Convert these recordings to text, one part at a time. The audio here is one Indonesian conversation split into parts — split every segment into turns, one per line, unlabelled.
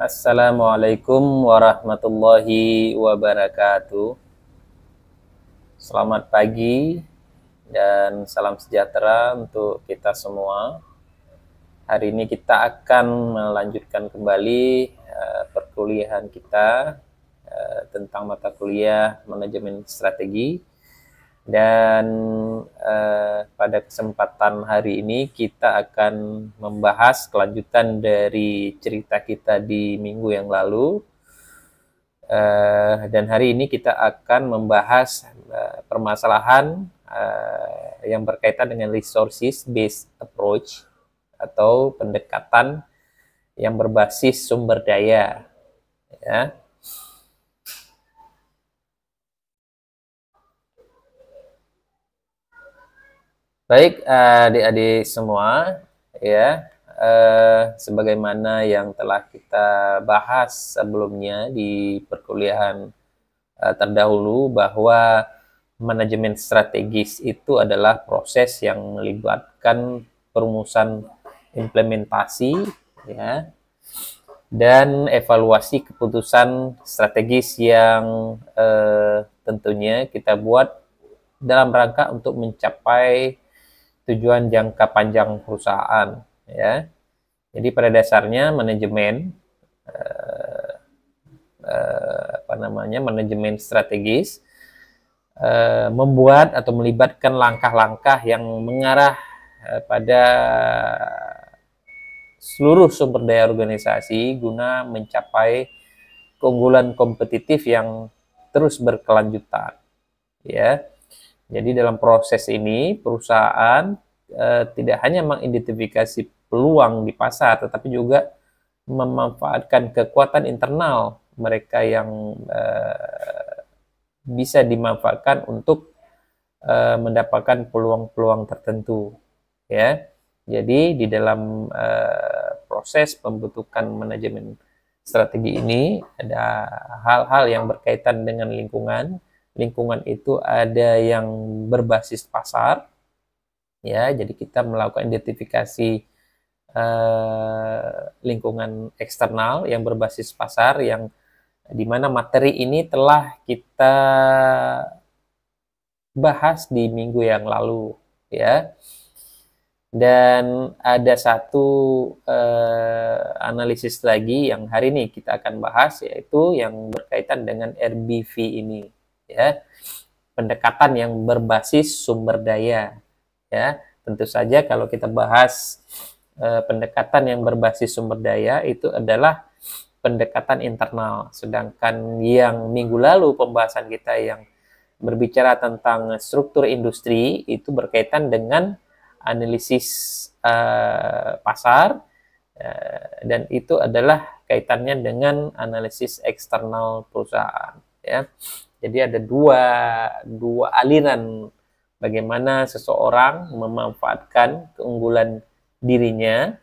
Assalamualaikum warahmatullahi wabarakatuh. Selamat pagi dan salam sejahtera untuk kita semua. Hari ini kita akan melanjutkan kembali perkuliahan kita tentang mata kuliah manajemen strategi. Dan pada kesempatan hari ini kita akan membahas kelanjutan dari cerita kita di minggu yang lalu. Dan hari ini kita akan membahas permasalahan yang berkaitan dengan resources based approach atau pendekatan yang berbasis sumber daya, ya. Baik, adik-adik semua, ya, sebagaimana yang telah kita bahas sebelumnya di perkuliahan terdahulu, bahwa manajemen strategis itu adalah proses yang melibatkan perumusan implementasi, ya, dan evaluasi keputusan strategis yang tentunya kita buat dalam rangka untuk mencapai tujuan jangka panjang perusahaan, ya. Jadi pada dasarnya manajemen manajemen strategis membuat atau melibatkan langkah-langkah yang mengarah pada seluruh sumber daya organisasi guna mencapai keunggulan kompetitif yang terus berkelanjutan, ya. Jadi dalam proses ini perusahaan tidak hanya mengidentifikasi peluang di pasar, tetapi juga memanfaatkan kekuatan internal mereka yang bisa dimanfaatkan untuk mendapatkan peluang-peluang tertentu, ya. Jadi di dalam proses pembentukan manajemen strategi ini ada hal-hal yang berkaitan dengan lingkungan. Lingkungan itu ada yang berbasis pasar, ya. Jadi kita melakukan identifikasi lingkungan eksternal yang berbasis pasar, yang dimana materi ini telah kita bahas di minggu yang lalu, ya. Dan ada satu analisis lagi yang hari ini kita akan bahas, yaitu yang berkaitan dengan RBV ini, ya, pendekatan yang berbasis sumber daya, ya. Tentu saja kalau kita bahas pendekatan yang berbasis sumber daya itu adalah pendekatan internal, sedangkan yang minggu lalu pembahasan kita yang berbicara tentang struktur industri itu berkaitan dengan analisis pasar, dan itu adalah kaitannya dengan analisis eksternal perusahaan, ya. Jadi ada dua aliran bagaimana seseorang memanfaatkan keunggulan dirinya,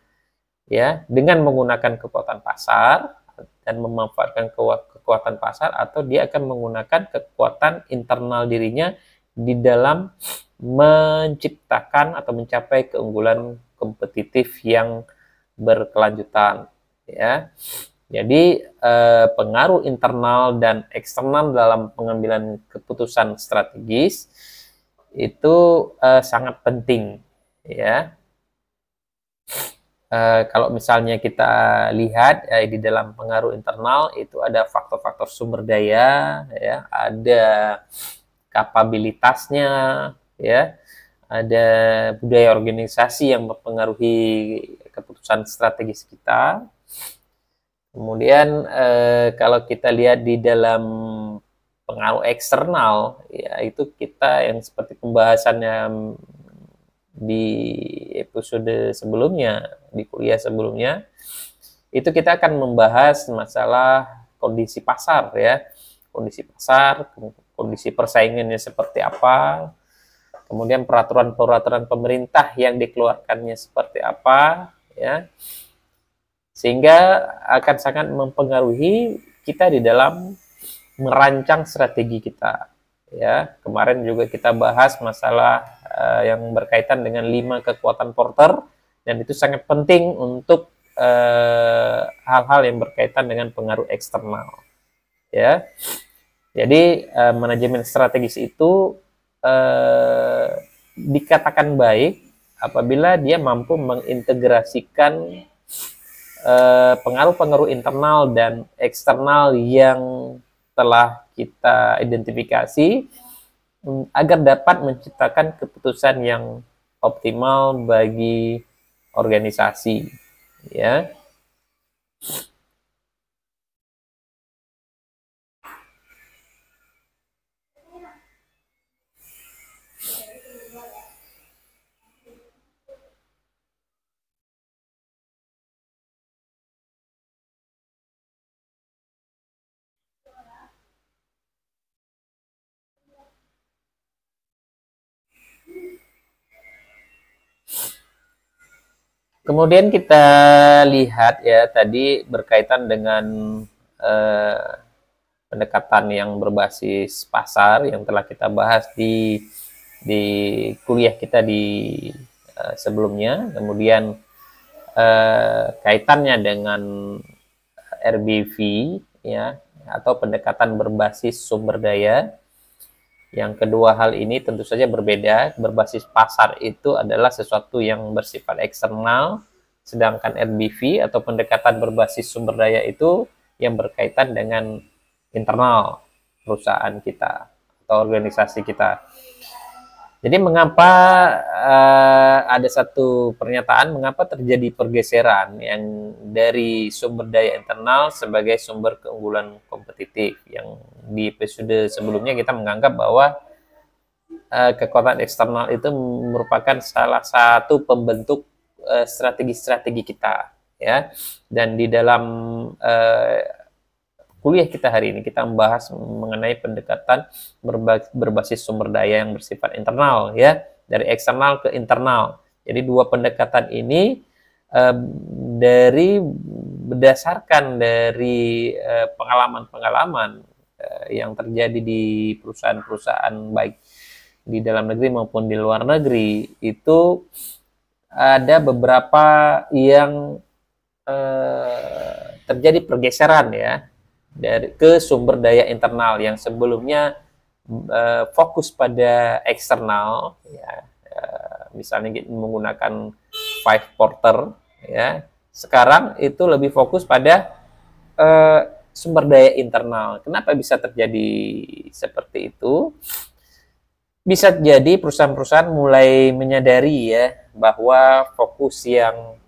ya, dengan menggunakan kekuatan pasar dan memanfaatkan kekuatan pasar, atau dia akan menggunakan kekuatan internal dirinya di dalam menciptakan atau mencapai keunggulan kompetitif yang berkelanjutan, ya. Jadi pengaruh internal dan eksternal dalam pengambilan keputusan strategis itu sangat penting, ya. Kalau misalnya kita lihat di dalam pengaruh internal itu ada faktor-faktor sumber daya, ya, ada kapabilitasnya, ya, ada budaya organisasi yang mempengaruhi keputusan strategis kita. Kemudian kalau kita lihat di dalam pengaruh eksternal, ya, itu kita yang seperti pembahasannya di episode sebelumnya, di kuliah sebelumnya, itu kita akan membahas masalah kondisi pasar, ya. Kondisi pasar, kondisi persaingannya seperti apa, kemudian peraturan-peraturan pemerintah yang dikeluarkannya seperti apa, ya. Sehingga akan sangat mempengaruhi kita di dalam merancang strategi kita, ya. Kemarin juga kita bahas masalah yang berkaitan dengan 5 kekuatan Porter, dan itu sangat penting untuk hal-hal yang berkaitan dengan pengaruh eksternal, ya. Jadi manajemen strategis itu dikatakan baik apabila dia mampu mengintegrasikan pengaruh-pengaruh internal dan eksternal yang telah kita identifikasi agar dapat menciptakan keputusan yang optimal bagi organisasi, ya. Kemudian kita lihat ya tadi berkaitan dengan eh, pendekatan yang berbasis pasar yang telah kita bahas di kuliah kita di sebelumnya. Kemudian kaitannya dengan RBV, ya, atau pendekatan berbasis sumber daya. Yang kedua hal ini tentu saja berbeda. Berbasis pasar itu adalah sesuatu yang bersifat eksternal, sedangkan RBV atau pendekatan berbasis sumber daya itu yang berkaitan dengan internal perusahaan kita atau organisasi kita. Jadi mengapa ada satu pernyataan mengapa terjadi pergeseran yang dari sumber daya internal sebagai sumber keunggulan kompetitif, yang di episode sebelumnya kita menganggap bahwa kekuatan eksternal itu merupakan salah satu pembentuk strategi-strategi kita, ya. Dan di dalam kuliah kita hari ini kita membahas mengenai pendekatan berbasis sumber daya yang bersifat internal, ya, dari eksternal ke internal. Jadi dua pendekatan ini berdasarkan dari pengalaman-pengalaman yang terjadi di perusahaan-perusahaan baik di dalam negeri maupun di luar negeri, itu ada beberapa yang terjadi pergeseran, ya, dari ke sumber daya internal yang sebelumnya fokus pada eksternal, ya, misalnya menggunakan five porter, ya, sekarang itu lebih fokus pada sumber daya internal. Kenapa bisa terjadi seperti itu? Bisa jadi perusahaan-perusahaan mulai menyadari, ya, bahwa fokus yang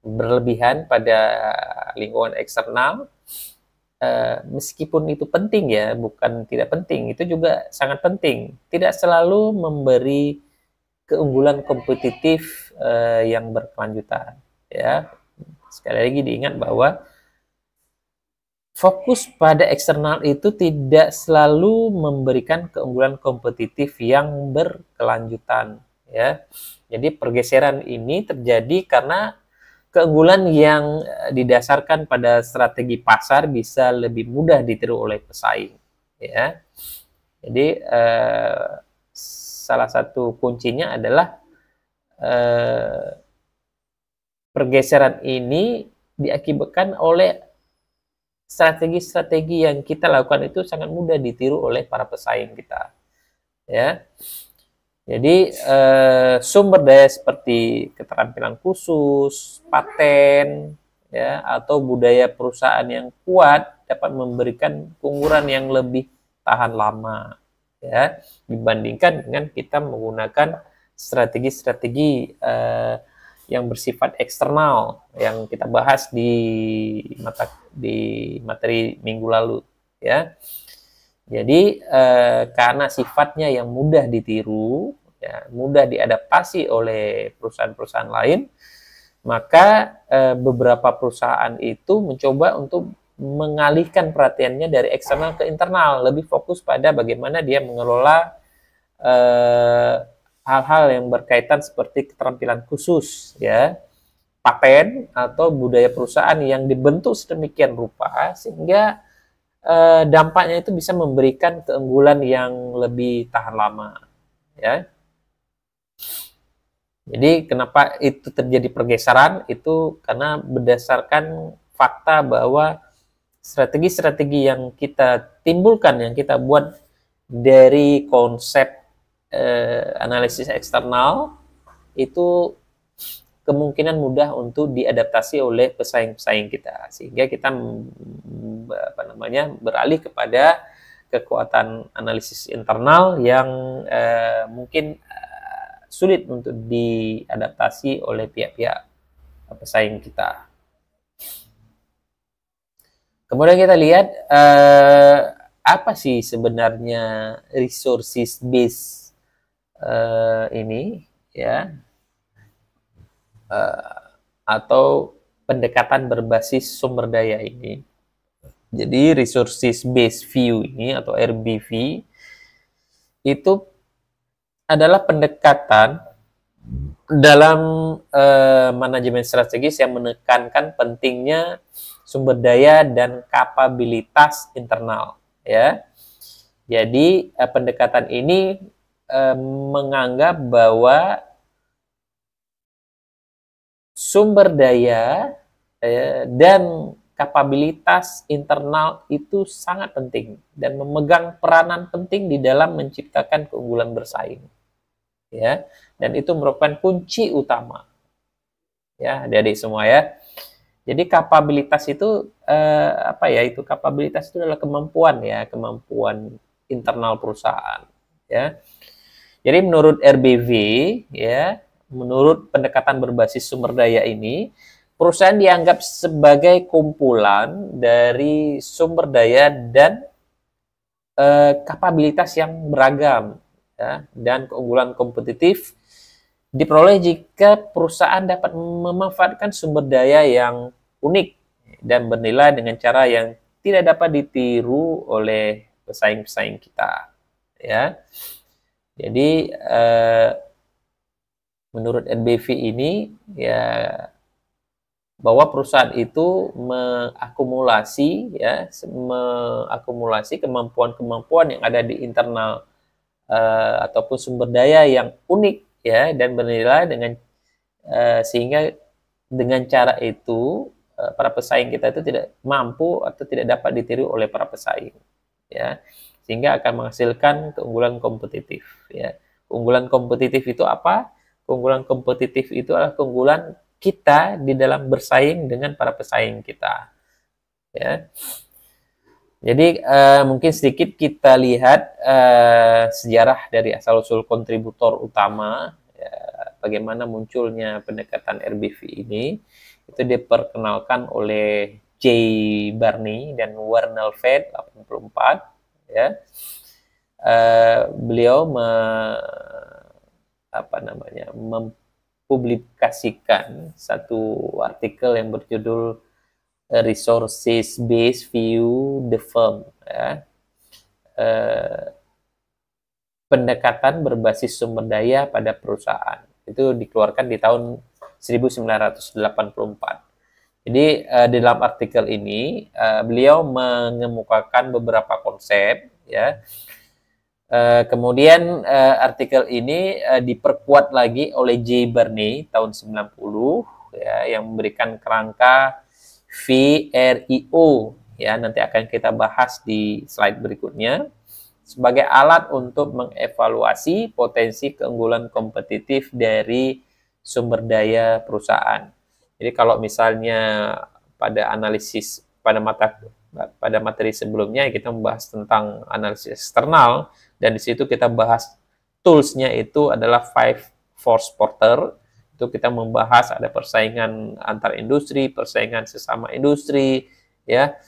berlebihan pada lingkungan eksternal, meskipun itu penting, ya, bukan tidak penting, itu juga sangat penting, tidak selalu memberi keunggulan kompetitif yang berkelanjutan, ya. Sekali lagi diingat bahwa fokus pada eksternal itu tidak selalu memberikan keunggulan kompetitif yang berkelanjutan, ya. Jadi pergeseran ini terjadi karena keunggulan yang didasarkan pada strategi pasar bisa lebih mudah ditiru oleh pesaing, ya. Jadi salah satu kuncinya adalah pergeseran ini diakibatkan oleh strategi-strategi yang kita lakukan itu sangat mudah ditiru oleh para pesaing kita, ya. Jadi sumber daya seperti keterampilan khusus, paten, ya, atau budaya perusahaan yang kuat dapat memberikan keunggulan yang lebih tahan lama, ya, dibandingkan dengan kita menggunakan strategi-strategi yang bersifat eksternal yang kita bahas di materi minggu lalu, ya. Jadi karena sifatnya yang mudah ditiru, ya, mudah diadaptasi oleh perusahaan-perusahaan lain, maka beberapa perusahaan itu mencoba untuk mengalihkan perhatiannya dari eksternal ke internal, lebih fokus pada bagaimana dia mengelola hal-hal yang berkaitan seperti keterampilan khusus, ya, paten atau budaya perusahaan yang dibentuk sedemikian rupa sehingga dampaknya itu bisa memberikan keunggulan yang lebih tahan lama, ya. Jadi kenapa itu terjadi pergeseran itu karena berdasarkan fakta bahwa strategi-strategi yang kita timbulkan, yang kita buat dari konsep analisis eksternal itu kemungkinan mudah untuk diadaptasi oleh pesaing-pesaing kita, sehingga kita beralih kepada kekuatan analisis internal yang mungkin sulit untuk diadaptasi oleh pihak-pihak pesaing kita. Kemudian kita lihat apa sih sebenarnya resources base ini, ya, atau pendekatan berbasis sumber daya ini. Jadi resources based view ini atau RBV itu adalah pendekatan dalam manajemen strategis yang menekankan pentingnya sumber daya dan kapabilitas internal, ya. Jadi pendekatan ini menganggap bahwa sumber daya dan kapabilitas internal itu sangat penting dan memegang peranan penting di dalam menciptakan keunggulan bersaing, ya, dan itu merupakan kunci utama, ya, adik-adik semua, ya. Jadi kapabilitas itu apa ya? Itu kapabilitas itu adalah kemampuan, ya, kemampuan internal perusahaan, ya. Jadi menurut RBV, ya, menurut pendekatan berbasis sumber daya ini, perusahaan dianggap sebagai kumpulan dari sumber daya dan kapabilitas yang beragam, ya, dan keunggulan kompetitif diperoleh jika perusahaan dapat memanfaatkan sumber daya yang unik dan bernilai dengan cara yang tidak dapat ditiru oleh pesaing-pesaing kita, ya. Jadi menurut NBV ini, ya, bahwa perusahaan itu mengakumulasi, ya, mengakumulasi kemampuan-kemampuan yang ada di internal ataupun sumber daya yang unik, ya, dan bernilai dengan sehingga dengan cara itu para pesaing kita itu tidak mampu atau tidak dapat ditiru oleh para pesaing, ya, sehingga akan menghasilkan keunggulan kompetitif, ya. Keunggulan kompetitif itu apa? Keunggulan kompetitif itu adalah keunggulan kita di dalam bersaing dengan para pesaing kita, ya. Jadi mungkin sedikit kita lihat sejarah dari asal-usul kontributor utama, ya, bagaimana munculnya pendekatan RBV ini. Itu diperkenalkan oleh J. Barney dan Warnell Fed 84, ya. Beliau mempublikasikan satu artikel yang berjudul Resources Based View the Firm, ya. Pendekatan berbasis sumber daya pada perusahaan. Itu dikeluarkan di tahun 1984. Jadi di dalam artikel ini beliau mengemukakan beberapa konsep, ya. Kemudian artikel ini diperkuat lagi oleh J. Barney tahun 90, ya, yang memberikan kerangka VRIO, ya, nanti akan kita bahas di slide berikutnya, sebagai alat untuk mengevaluasi potensi keunggulan kompetitif dari sumber daya perusahaan. Jadi kalau misalnya pada analisis pada materi sebelumnya kita membahas tentang analisis eksternal, dan di situ kita bahas tools-nya itu adalah 5 Force Porter. Itu kita membahas ada persaingan antar industri, persaingan sesama industri, ya,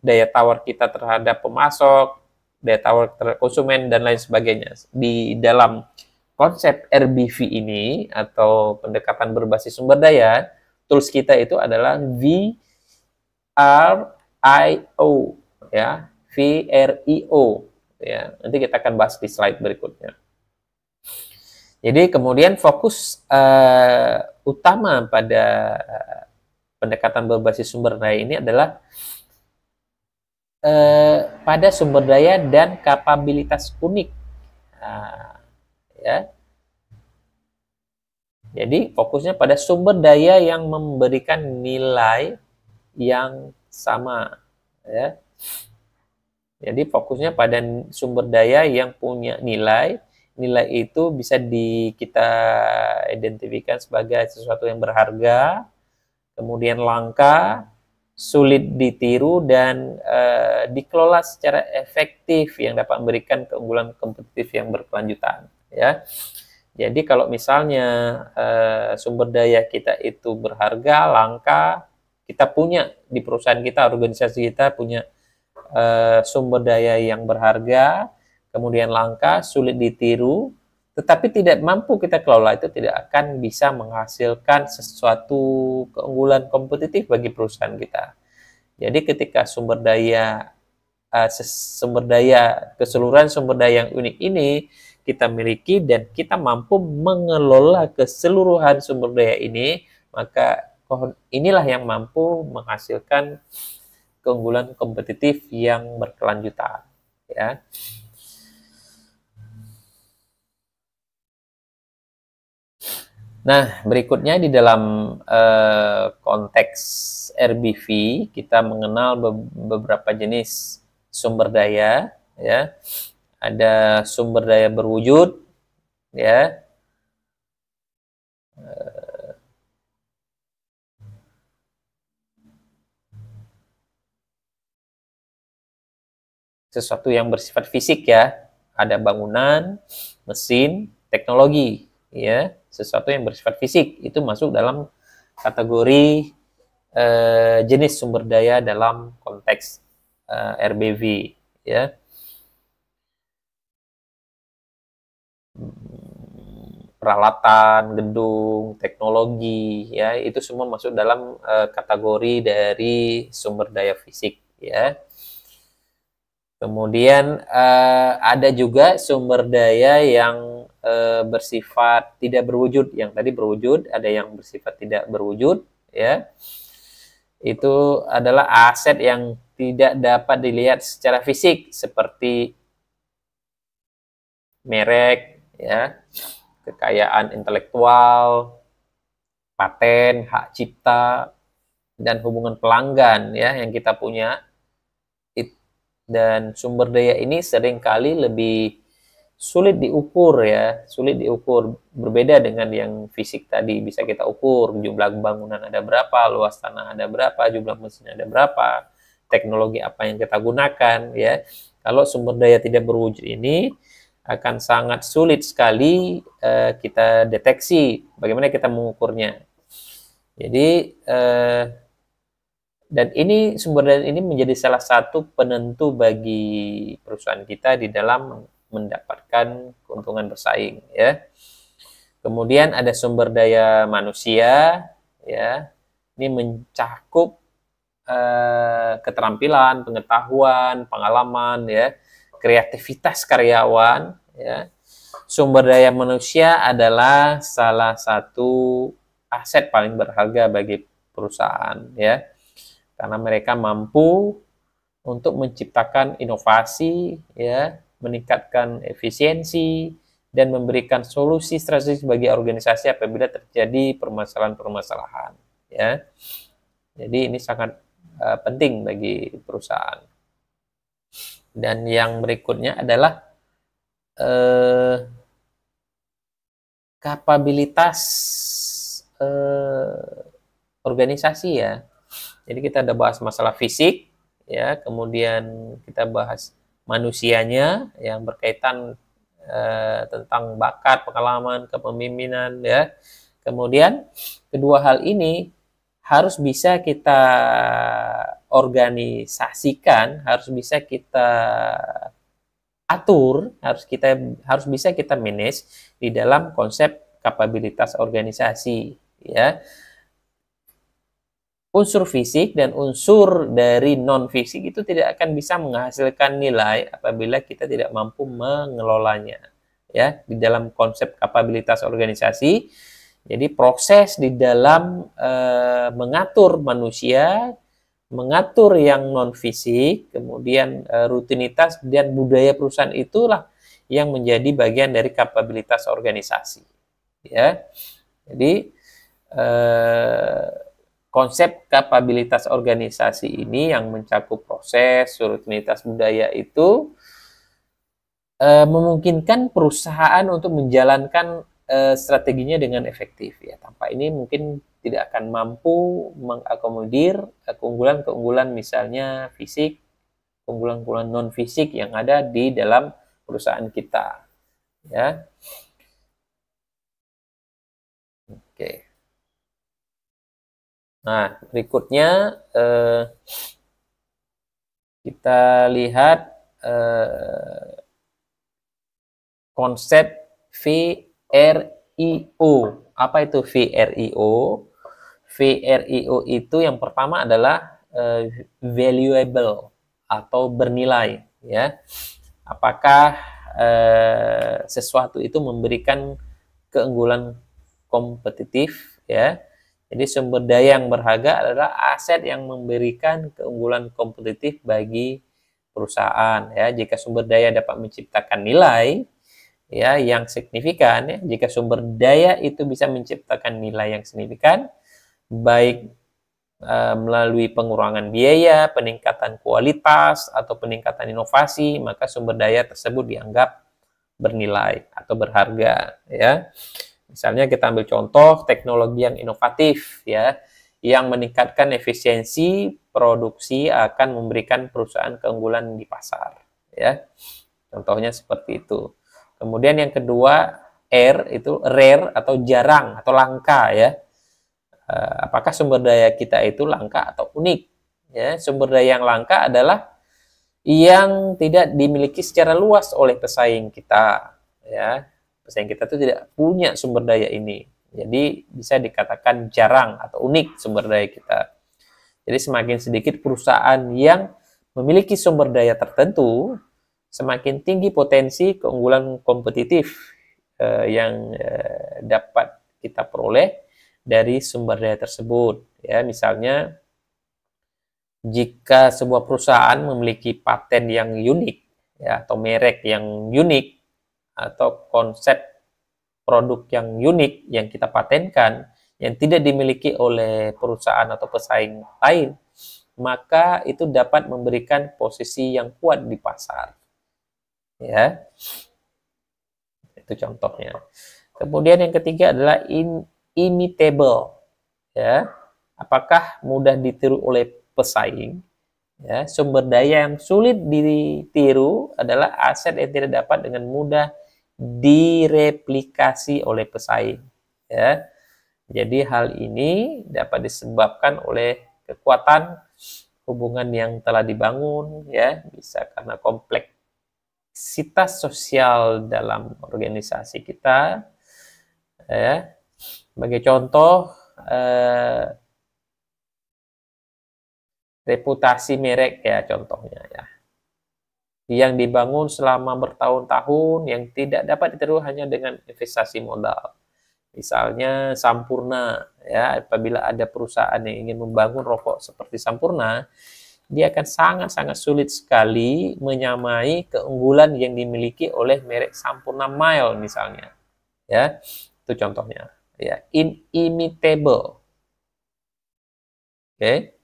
daya tawar kita terhadap pemasok, daya tawar terhadap konsumen, dan lain sebagainya. Di dalam konsep RBV ini atau pendekatan berbasis sumber daya, tools kita itu adalah VRIO, ya, VRIO, ya. Nanti kita akan bahas di slide berikutnya. Jadi kemudian fokus utama pada pendekatan berbasis sumber daya ini adalah pada sumber daya dan kapabilitas unik, ya. Jadi fokusnya pada sumber daya yang memberikan nilai yang sama, ya. Jadi fokusnya pada sumber daya yang punya nilai. Nilai itu bisa kita identifikasikan sebagai sesuatu yang berharga, kemudian langka, sulit ditiru, dan dikelola secara efektif yang dapat memberikan keunggulan kompetitif yang berkelanjutan. Ya. Jadi kalau misalnya sumber daya kita itu berharga, langka, kita punya di perusahaan kita, organisasi kita punya sumber daya yang berharga, kemudian langka, sulit ditiru, tetapi tidak mampu kita kelola, itu tidak akan bisa menghasilkan sesuatu keunggulan kompetitif bagi perusahaan kita. Jadi ketika keseluruhan sumber daya yang unik ini kita miliki dan kita mampu mengelola keseluruhan sumber daya ini, maka inilah yang mampu menghasilkan keunggulan kompetitif yang berkelanjutan, ya. Nah, berikutnya di dalam konteks RBV kita mengenal beberapa jenis sumber daya, ya. Ada sumber daya berwujud, ya. Sesuatu yang bersifat fisik, ya. Ada bangunan, mesin, teknologi, ya. Sesuatu yang bersifat fisik itu masuk dalam kategori jenis sumber daya dalam konteks RBV, ya. Peralatan, gedung, teknologi, ya, itu semua masuk dalam kategori dari sumber daya fisik, ya. Kemudian ada juga sumber daya yang bersifat tidak berwujud. Yang tadi berwujud, ada yang bersifat tidak berwujud, ya. Itu adalah aset yang tidak dapat dilihat secara fisik, seperti merek, ya, kekayaan intelektual, paten, hak cipta, dan hubungan pelanggan, ya, yang kita punya. Dan sumber daya ini seringkali lebih sulit diukur, ya, sulit diukur, berbeda dengan yang fisik tadi. Bisa kita ukur jumlah bangunan ada berapa, luas tanah ada berapa, jumlah mesin ada berapa, teknologi apa yang kita gunakan, ya. Kalau sumber daya tidak berwujud ini akan sangat sulit sekali kita deteksi bagaimana kita mengukurnya. Jadi dan ini sumber daya ini menjadi salah satu penentu bagi perusahaan kita di dalam mendapatkan keuntungan bersaing, ya. Kemudian ada sumber daya manusia, ya. Ini mencakup keterampilan, pengetahuan, pengalaman, ya, kreativitas karyawan, ya. Sumber daya manusia adalah salah satu aset paling berharga bagi perusahaan, ya. Karena mereka mampu untuk menciptakan inovasi, ya, meningkatkan efisiensi, dan memberikan solusi strategis bagi organisasi apabila terjadi permasalahan-permasalahan, ya. Jadi ini sangat penting bagi perusahaan. Dan yang berikutnya adalah kapabilitas organisasi, ya. Jadi kita ada bahas masalah fisik, ya, kemudian kita bahas manusianya yang berkaitan tentang bakat, pengalaman, kepemimpinan, ya. Kemudian kedua hal ini harus bisa kita organisasikan, harus bisa kita atur, harus bisa kita manage di dalam konsep kapabilitas organisasi, ya. Unsur fisik dan unsur dari non-fisik itu tidak akan bisa menghasilkan nilai apabila kita tidak mampu mengelolanya, ya, di dalam konsep kapabilitas organisasi. Jadi proses di dalam mengatur manusia, mengatur yang non-fisik, kemudian rutinitas dan budaya perusahaan itulah yang menjadi bagian dari kapabilitas organisasi, ya. Jadi konsep kapabilitas organisasi ini yang mencakup proses, rutinitas budaya itu memungkinkan perusahaan untuk menjalankan strateginya dengan efektif ya. Tanpa ini mungkin tidak akan mampu mengakomodir keunggulan-keunggulan misalnya fisik, keunggulan-keunggulan non fisik yang ada di dalam perusahaan kita ya. Oke. Nah, berikutnya kita lihat konsep VRIO. Apa itu VRIO? VRIO itu yang pertama adalah valuable atau bernilai ya. Apakah sesuatu itu memberikan keunggulan kompetitif ya. Jadi sumber daya yang berharga adalah aset yang memberikan keunggulan kompetitif bagi perusahaan ya. Jika sumber daya dapat menciptakan nilai ya yang signifikan ya, jika sumber daya itu bisa menciptakan nilai yang signifikan baik melalui pengurangan biaya, peningkatan kualitas atau peningkatan inovasi, maka sumber daya tersebut dianggap bernilai atau berharga ya. Misalnya kita ambil contoh teknologi yang inovatif ya, yang meningkatkan efisiensi produksi akan memberikan perusahaan keunggulan di pasar ya. Contohnya seperti itu. Kemudian yang kedua R itu rare atau jarang atau langka ya. Apakah sumber daya kita itu langka atau unik ya. Sumber daya yang langka adalah yang tidak dimiliki secara luas oleh pesaing kita ya. Pesaing kita itu tidak punya sumber daya ini. Jadi bisa dikatakan jarang atau unik sumber daya kita. Jadi semakin sedikit perusahaan yang memiliki sumber daya tertentu, semakin tinggi potensi keunggulan kompetitif yang dapat kita peroleh dari sumber daya tersebut. Ya, misalnya jika sebuah perusahaan memiliki paten yang unik ya, atau merek yang unik atau konsep produk yang unik yang kita patenkan yang tidak dimiliki oleh perusahaan atau pesaing lain, maka itu dapat memberikan posisi yang kuat di pasar. Ya. Itu contohnya. Kemudian yang ketiga adalah imitable. Ya. Apakah mudah ditiru oleh pesaing? Ya, sumber daya yang sulit ditiru adalah aset yang tidak dapat dengan mudah direplikasi oleh pesaing ya. Jadi hal ini dapat disebabkan oleh kekuatan hubungan yang telah dibangun ya, bisa karena kompleksitas sosial dalam organisasi kita ya. Sebagai contoh reputasi merek ya contohnya ya, yang dibangun selama bertahun-tahun yang tidak dapat ditiru hanya dengan investasi modal. Misalnya Sampurna ya, apabila ada perusahaan yang ingin membangun rokok seperti Sampurna, dia akan sangat-sangat sulit sekali menyamai keunggulan yang dimiliki oleh merek Sampurna Mile misalnya. Ya, itu contohnya. Ya, inimitable. Oke.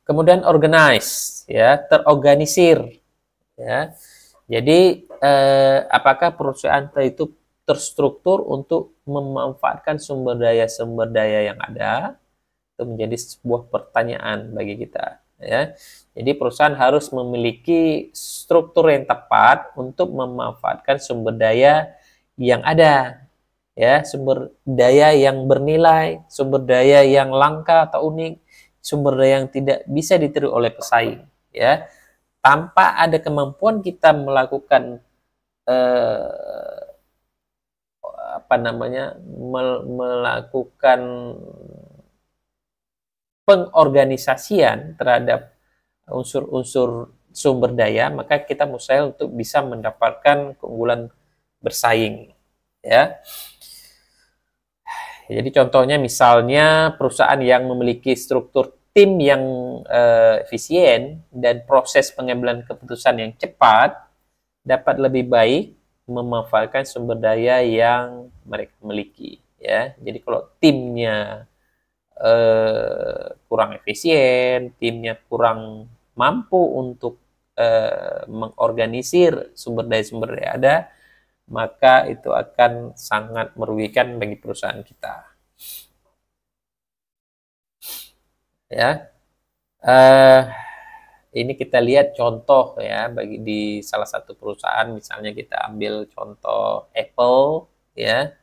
Kemudian organize ya, terorganisir ya. Jadi apakah perusahaan itu terstruktur untuk memanfaatkan sumber daya yang ada? Itu menjadi sebuah pertanyaan bagi kita ya. Jadi perusahaan harus memiliki struktur yang tepat untuk memanfaatkan sumber daya yang ada ya, sumber daya yang bernilai, sumber daya yang langka atau unik, sumber daya yang tidak bisa ditiru oleh pesaing ya. Tanpa ada kemampuan kita melakukan melakukan pengorganisasian terhadap unsur-unsur sumber daya, maka kita mustahil untuk bisa mendapatkan keunggulan bersaing ya. Jadi contohnya misalnya perusahaan yang memiliki struktur tim yang efisien dan proses pengambilan keputusan yang cepat dapat lebih baik memanfaatkan sumber daya yang mereka miliki, ya. Jadi kalau timnya kurang efisien, timnya kurang mampu untuk mengorganisir sumber daya ada, maka itu akan sangat merugikan bagi perusahaan kita. Ya, ini kita lihat contoh ya bagi di salah satu perusahaan, misalnya kita ambil contoh Apple, ya.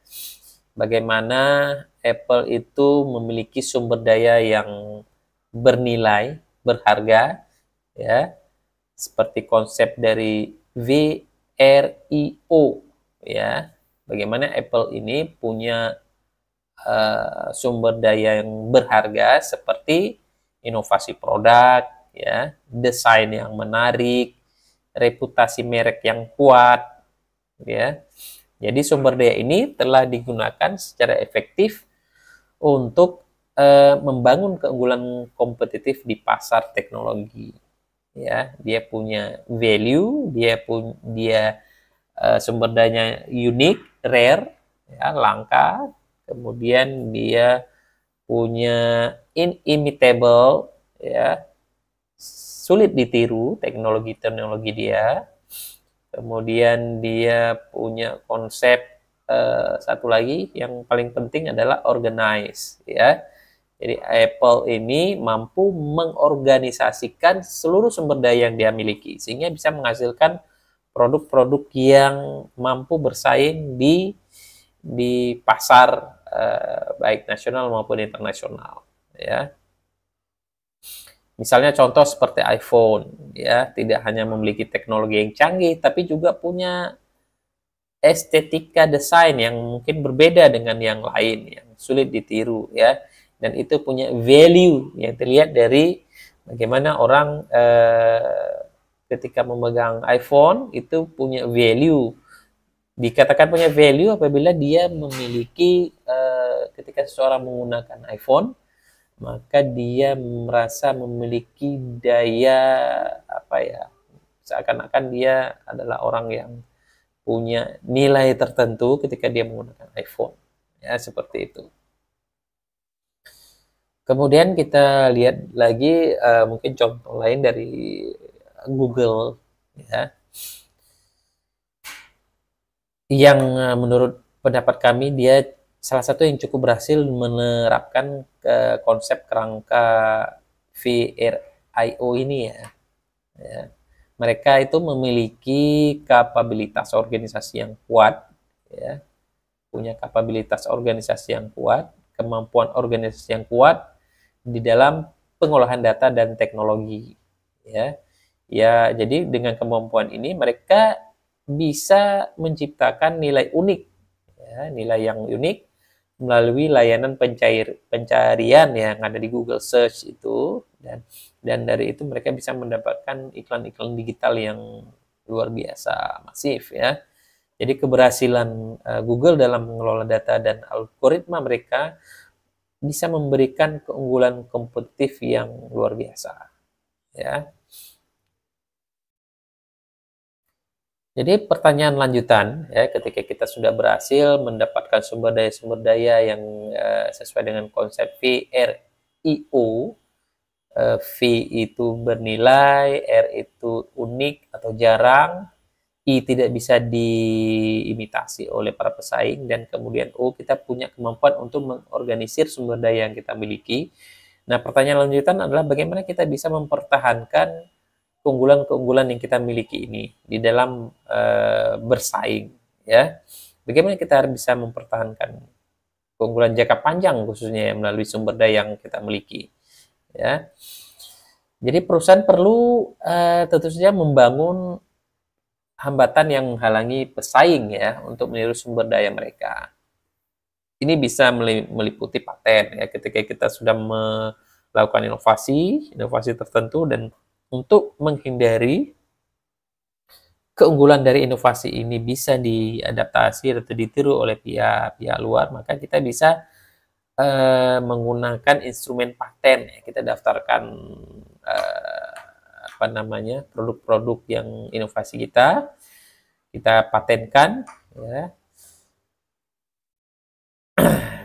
Bagaimana Apple itu memiliki sumber daya yang bernilai, berharga, ya, seperti konsep dari VRIO, ya. Bagaimana Apple ini punya sumber daya yang berharga seperti inovasi produk, ya, desain yang menarik, reputasi merek yang kuat, ya. Jadi sumber daya ini telah digunakan secara efektif untuk membangun keunggulan kompetitif di pasar teknologi. Ya, dia punya value, dia sumber dayanya unik, rare, ya, langka. Kemudian dia punya inimitable, ya, sulit ditiru teknologi-teknologi dia. Kemudian dia punya konsep satu lagi yang paling penting adalah organize, ya. Jadi Apple ini mampu mengorganisasikan seluruh sumber daya yang dia miliki sehingga bisa menghasilkan produk-produk yang mampu bersaing di pasar baik nasional maupun internasional, ya. Misalnya contoh seperti iPhone, ya, tidak hanya memiliki teknologi yang canggih tapi juga punya estetika desain yang mungkin berbeda dengan yang lain, yang sulit ditiru, ya, dan itu punya value yang terlihat dari bagaimana orang ketika memegang iPhone itu punya value. Dikatakan punya value apabila dia memiliki ketika seseorang menggunakan iPhone, maka dia merasa memiliki daya, apa ya, seakan-akan dia adalah orang yang punya nilai tertentu ketika dia menggunakan iPhone, ya, seperti itu. Kemudian kita lihat lagi mungkin contoh lain dari Google, ya, yang menurut pendapat kami dia salah satu yang cukup berhasil menerapkan konsep kerangka VRIO ini, ya. Ya. Mereka itu memiliki kapabilitas organisasi yang kuat, ya, punya kapabilitas organisasi yang kuat, kemampuan organisasi yang kuat di dalam pengolahan data dan teknologi, ya. Ya, jadi dengan kemampuan ini mereka bisa menciptakan nilai unik, ya, nilai yang unik melalui layanan pencarian yang ada di Google Search itu, dan dari itu mereka bisa mendapatkan iklan-iklan digital yang luar biasa masif, ya. Jadi keberhasilan Google dalam mengelola data dan algoritma mereka bisa memberikan keunggulan kompetitif yang luar biasa, ya. Jadi pertanyaan lanjutan, ya, ketika kita sudah berhasil mendapatkan sumber daya yang sesuai dengan konsep VRIO, V itu bernilai, R itu unik atau jarang, I tidak bisa diimitasi oleh para pesaing, dan kemudian O kita punya kemampuan untuk mengorganisir sumber daya yang kita miliki. Nah, pertanyaan lanjutan adalah bagaimana kita bisa mempertahankan keunggulan-keunggulan yang kita miliki ini di dalam bersaing, ya. Bagaimana kita harus bisa mempertahankan keunggulan jangka panjang khususnya melalui sumber daya yang kita miliki, ya. Jadi perusahaan perlu tentu saja membangun hambatan yang menghalangi pesaing, ya, untuk meniru sumber daya mereka. Ini bisa meliputi paten, ya, ketika kita sudah melakukan inovasi tertentu, dan untuk menghindari keunggulan dari inovasi ini bisa diadaptasi atau ditiru oleh pihak luar, maka kita bisa menggunakan instrumen paten, ya. Kita daftarkan produk-produk yang inovasi kita, kita patenkan, ya,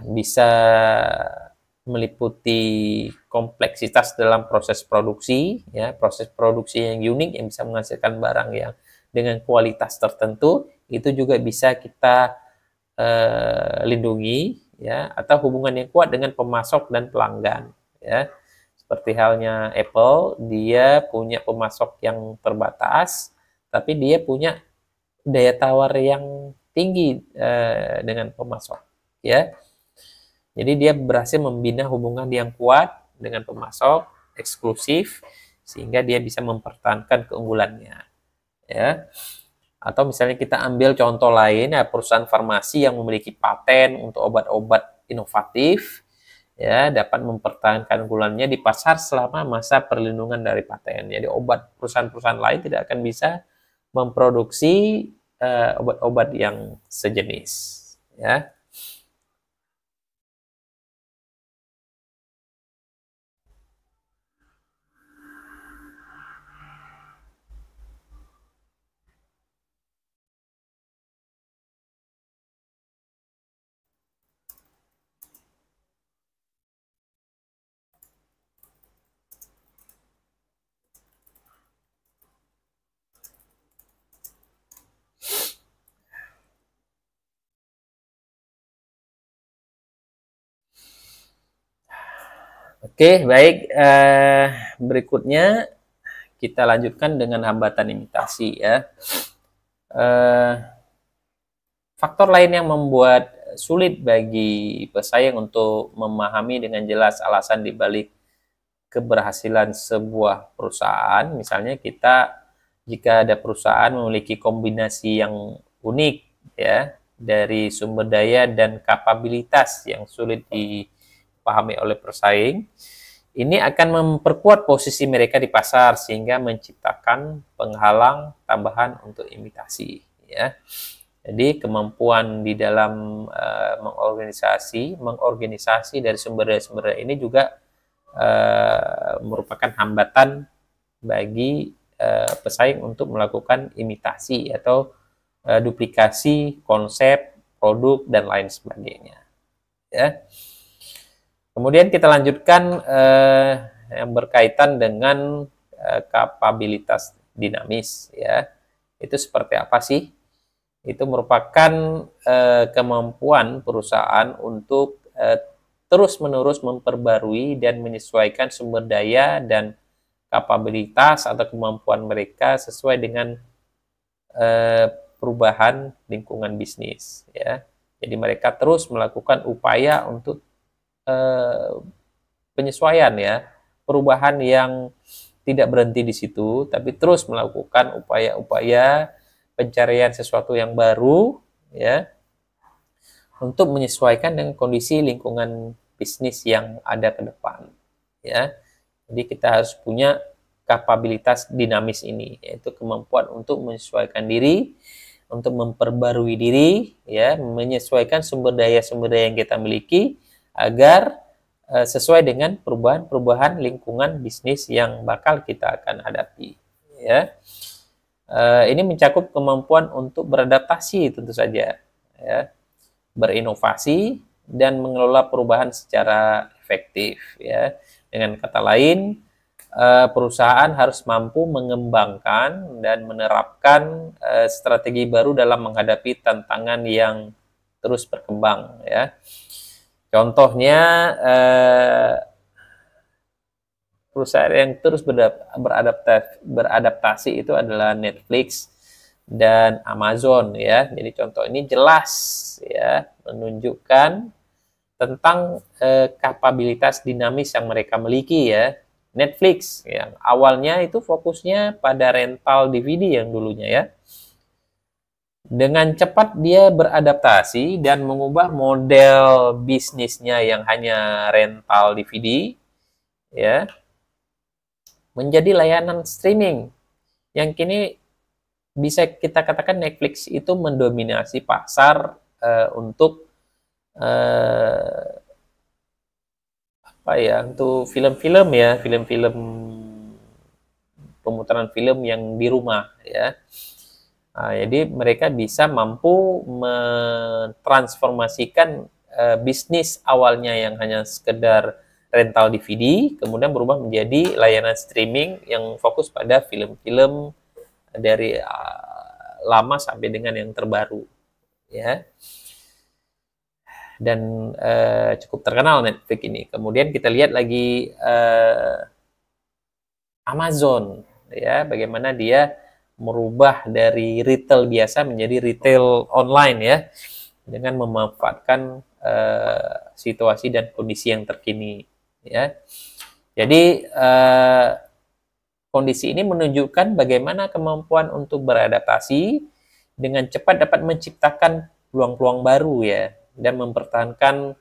bisa meliputi kompleksitas dalam proses produksi, ya, proses produksi yang unik yang bisa menghasilkan barang yang dengan kualitas tertentu, itu juga bisa kita lindungi, ya, atau hubungan yang kuat dengan pemasok dan pelanggan, ya. Seperti halnya Apple, dia punya pemasok yang terbatas, tapi dia punya daya tawar yang tinggi dengan pemasok, ya. Jadi dia berhasil membina hubungan yang kuat dengan pemasok eksklusif sehingga dia bisa mempertahankan keunggulannya, ya. Atau misalnya kita ambil contoh lain, ya, perusahaan farmasi yang memiliki paten untuk obat-obat inovatif, ya, dapat mempertahankan keunggulannya di pasar selama masa perlindungan dari paten. Jadi perusahaan-perusahaan lain tidak akan bisa memproduksi obat-obat yang sejenis, ya. Oke, baik. Berikutnya kita lanjutkan dengan hambatan imitasi, ya. Faktor lain yang membuat sulit bagi pesaing untuk memahami dengan jelas alasan dibalik keberhasilan sebuah perusahaan, misalnya jika ada perusahaan memiliki kombinasi yang unik, ya, dari sumber daya dan kapabilitas yang sulit dipahami oleh pesaing, ini akan memperkuat posisi mereka di pasar sehingga menciptakan penghalang tambahan untuk imitasi, ya. Jadi kemampuan di dalam mengorganisasi dari sumber daya ini juga merupakan hambatan bagi pesaing untuk melakukan imitasi atau duplikasi konsep, produk, dan lain sebagainya, ya. Kemudian kita lanjutkan yang berkaitan dengan kapabilitas dinamis, ya. Itu seperti apa sih? Itu merupakan kemampuan perusahaan untuk terus-menerus memperbarui dan menyesuaikan sumber daya dan kapabilitas atau kemampuan mereka sesuai dengan perubahan lingkungan bisnis, ya. Jadi mereka terus melakukan upaya untuk penyesuaian, ya, perubahan yang tidak berhenti di situ, tapi terus melakukan upaya-upaya pencarian sesuatu yang baru, ya, untuk menyesuaikan dengan kondisi lingkungan bisnis yang ada ke depan, ya. Jadi kita harus punya kapabilitas dinamis ini, yaitu kemampuan untuk menyesuaikan diri, untuk memperbarui diri, ya, menyesuaikan sumber daya yang kita miliki agar sesuai dengan perubahan-perubahan lingkungan bisnis yang bakal kita akan hadapi, ya. Ini mencakup kemampuan untuk beradaptasi tentu saja, ya, berinovasi dan mengelola perubahan secara efektif, ya. Dengan kata lain, perusahaan harus mampu mengembangkan dan menerapkan strategi baru dalam menghadapi tantangan yang terus berkembang, ya. Contohnya perusahaan yang terus beradaptasi itu adalah Netflix dan Amazon, ya. Jadi contoh ini jelas, ya, menunjukkan tentang kapabilitas dinamis yang mereka miliki, ya. Netflix yang awalnya itu fokusnya pada rental DVD yang dulunya, ya. Dengan cepat dia beradaptasi dan mengubah model bisnisnya yang hanya rental DVD, ya, menjadi layanan streaming yang kini bisa kita katakan Netflix itu mendominasi pasar untuk apa ya, untuk film-film, ya, film-film pemutaran film yang di rumah, ya. Jadi mereka bisa mampu mentransformasikan bisnis awalnya yang hanya sekedar rental DVD, kemudian berubah menjadi layanan streaming yang fokus pada film-film dari lama sampai dengan yang terbaru, ya. Dan cukup terkenal Netflix ini. Kemudian kita lihat lagi Amazon, ya, bagaimana dia merubah dari retail biasa menjadi retail online, ya, dengan memanfaatkan situasi dan kondisi yang terkini, ya. Jadi kondisi ini menunjukkan bagaimana kemampuan untuk beradaptasi dengan cepat dapat menciptakan peluang-peluang baru, ya, dan mempertahankan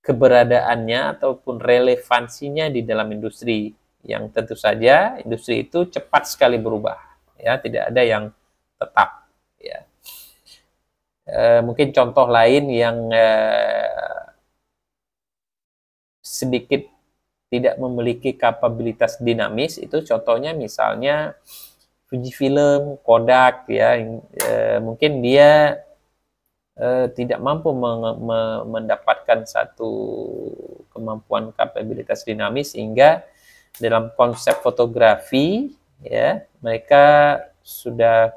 keberadaannya ataupun relevansinya di dalam industri yang tentu saja industri itu cepat sekali berubah, ya, tidak ada yang tetap, ya. Mungkin contoh lain yang sedikit tidak memiliki kapabilitas dinamis itu contohnya misalnya Fujifilm, Kodak, ya, mungkin dia tidak mampu mendapatkan satu kemampuan kapabilitas dinamis sehingga dalam konsep fotografi, ya, mereka sudah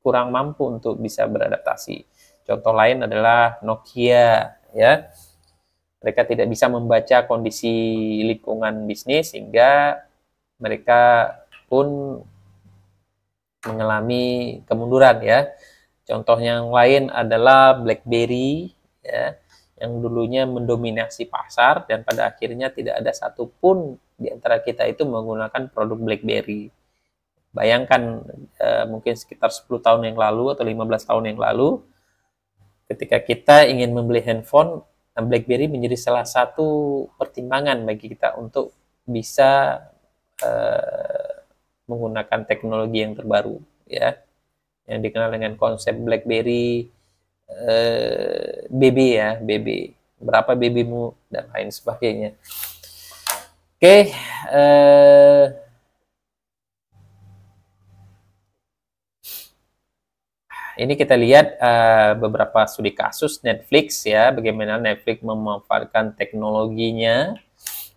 kurang mampu untuk bisa beradaptasi. Contoh lain adalah Nokia, ya. Mereka tidak bisa membaca kondisi lingkungan bisnis sehingga mereka pun mengalami kemunduran, ya. Contoh yang lain adalah BlackBerry, ya, yang dulunya mendominasi pasar dan pada akhirnya tidak ada satupun di antara kita itu menggunakan produk BlackBerry. Bayangkan mungkin sekitar 10 tahun yang lalu atau 15 tahun yang lalu ketika kita ingin membeli handphone, BlackBerry menjadi salah satu pertimbangan bagi kita untuk bisa menggunakan teknologi yang terbaru, ya, yang dikenal dengan konsep BlackBerry BB, ya, BB, berapa BB-mu dan lain sebagainya. Oke, ini kita lihat beberapa studi kasus Netflix, ya, bagaimana Netflix memanfaatkan teknologinya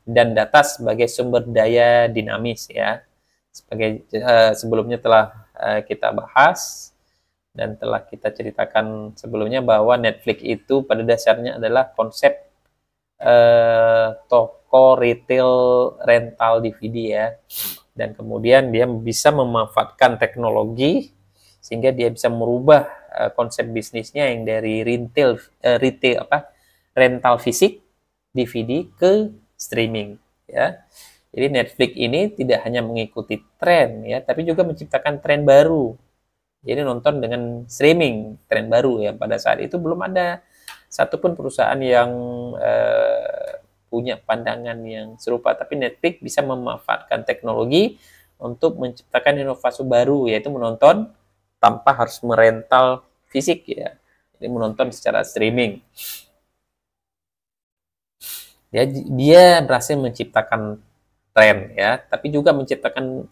dan data sebagai sumber daya dinamis, ya. Sebagai sebelumnya telah kita bahas dan telah kita ceritakan sebelumnya bahwa Netflix itu pada dasarnya adalah konsep toko retail rental DVD, ya, dan kemudian dia bisa memanfaatkan teknologi sehingga dia bisa merubah konsep bisnisnya yang dari rental fisik DVD ke streaming, ya. Jadi Netflix ini tidak hanya mengikuti tren, ya, tapi juga menciptakan tren baru. Jadi nonton dengan streaming, tren baru, ya. Pada saat itu belum ada satupun perusahaan yang punya pandangan yang serupa, tapi Netflix bisa memanfaatkan teknologi untuk menciptakan inovasi baru, yaitu menonton tanpa harus merental fisik, ya. Jadi menonton secara streaming. Dia berhasil menciptakan tren, ya, tapi juga menciptakan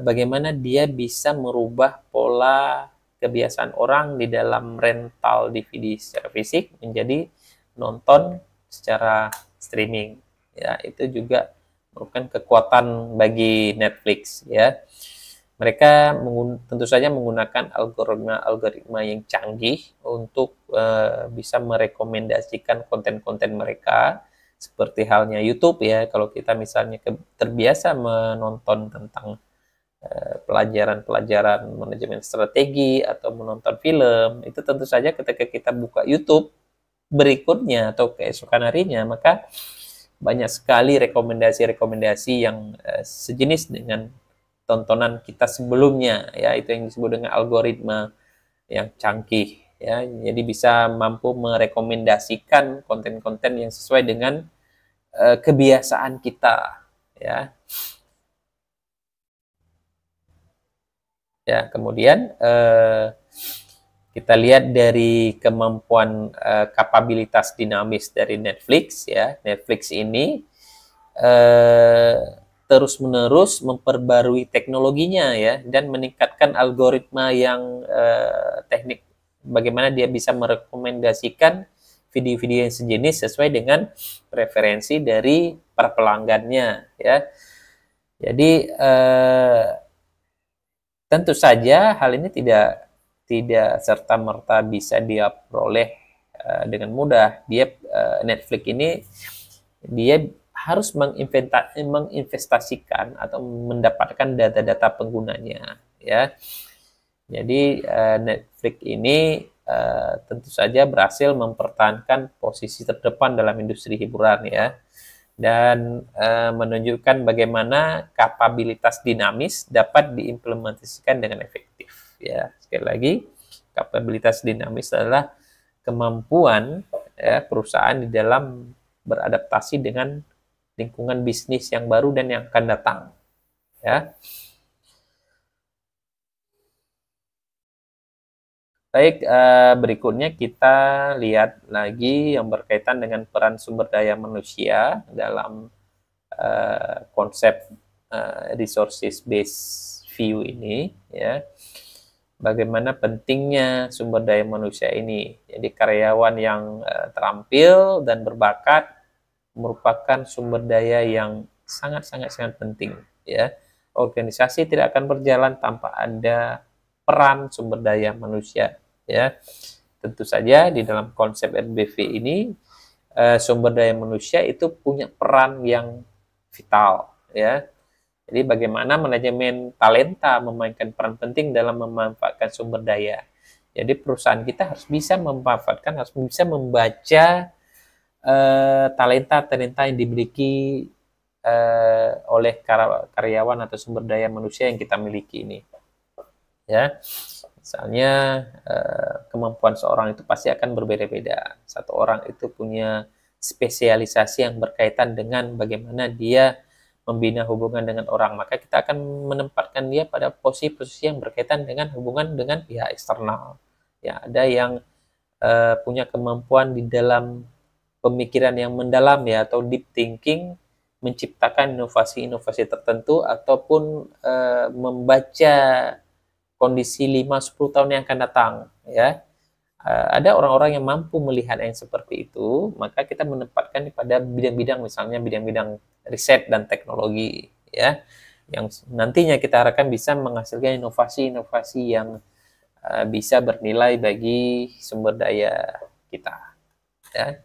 bagaimana dia bisa merubah pola kebiasaan orang di dalam rental DVD secara fisik menjadi nonton secara streaming, ya. Itu juga merupakan kekuatan bagi Netflix, ya. Mereka tentu saja menggunakan algoritma yang canggih untuk bisa merekomendasikan konten-konten mereka. Seperti halnya YouTube, ya, kalau kita misalnya terbiasa menonton tentang pelajaran-pelajaran manajemen strategi atau menonton film, itu tentu saja ketika kita buka YouTube berikutnya atau keesokan harinya, maka banyak sekali rekomendasi-rekomendasi yang sejenis dengan tontonan kita sebelumnya, ya, itu yang disebut dengan algoritma yang canggih, ya. Jadi bisa mampu merekomendasikan konten-konten yang sesuai dengan kebiasaan kita, ya. Ya, kemudian kita lihat dari kemampuan kapabilitas dinamis dari Netflix, ya. Netflix ini terus-menerus memperbarui teknologinya ya, dan meningkatkan algoritma yang teknik bagaimana dia bisa merekomendasikan video-video yang sejenis sesuai dengan preferensi dari para pelanggannya ya. Jadi tentu saja hal ini tidak serta-merta bisa dia peroleh dengan mudah. Netflix ini dia harus menginvestasikan atau mendapatkan data-data penggunanya ya. Jadi Netflix ini tentu saja berhasil mempertahankan posisi terdepan dalam industri hiburan ya, dan menunjukkan bagaimana kapabilitas dinamis dapat diimplementasikan dengan efektif ya. Sekali lagi, kapabilitas dinamis adalah kemampuan ya, perusahaan di dalam beradaptasi dengan lingkungan bisnis yang baru dan yang akan datang ya. Baik, berikutnya kita lihat lagi yang berkaitan dengan peran sumber daya manusia dalam konsep resources based view ini ya. Bagaimana pentingnya sumber daya manusia ini. Jadi karyawan yang terampil dan berbakat merupakan sumber daya yang sangat penting ya. Organisasi tidak akan berjalan tanpa ada peran sumber daya manusia ya. Tentu saja di dalam konsep RBV ini sumber daya manusia itu punya peran yang vital ya. Jadi bagaimana manajemen talenta memainkan peran penting dalam memanfaatkan sumber daya. Jadi perusahaan kita harus bisa memanfaatkan, harus bisa membaca talenta-talenta yang dimiliki oleh karyawan atau sumber daya manusia yang kita miliki ini ya. Misalnya kemampuan seorang itu pasti akan berbeda-beda. Satu orang itu punya spesialisasi yang berkaitan dengan bagaimana dia membina hubungan dengan orang, maka kita akan menempatkan dia pada posisi-posisi yang berkaitan dengan hubungan dengan pihak eksternal. Ya, ada yang punya kemampuan di dalam pemikiran yang mendalam ya, atau deep thinking, menciptakan inovasi-inovasi tertentu ataupun membaca kondisi 5-10 tahun yang akan datang ya. Ada orang-orang yang mampu melihat yang seperti itu, maka kita menempatkan pada bidang-bidang, misalnya bidang-bidang riset dan teknologi ya, yang nantinya kita harapkan bisa menghasilkan inovasi-inovasi yang bisa bernilai bagi sumber daya kita ya.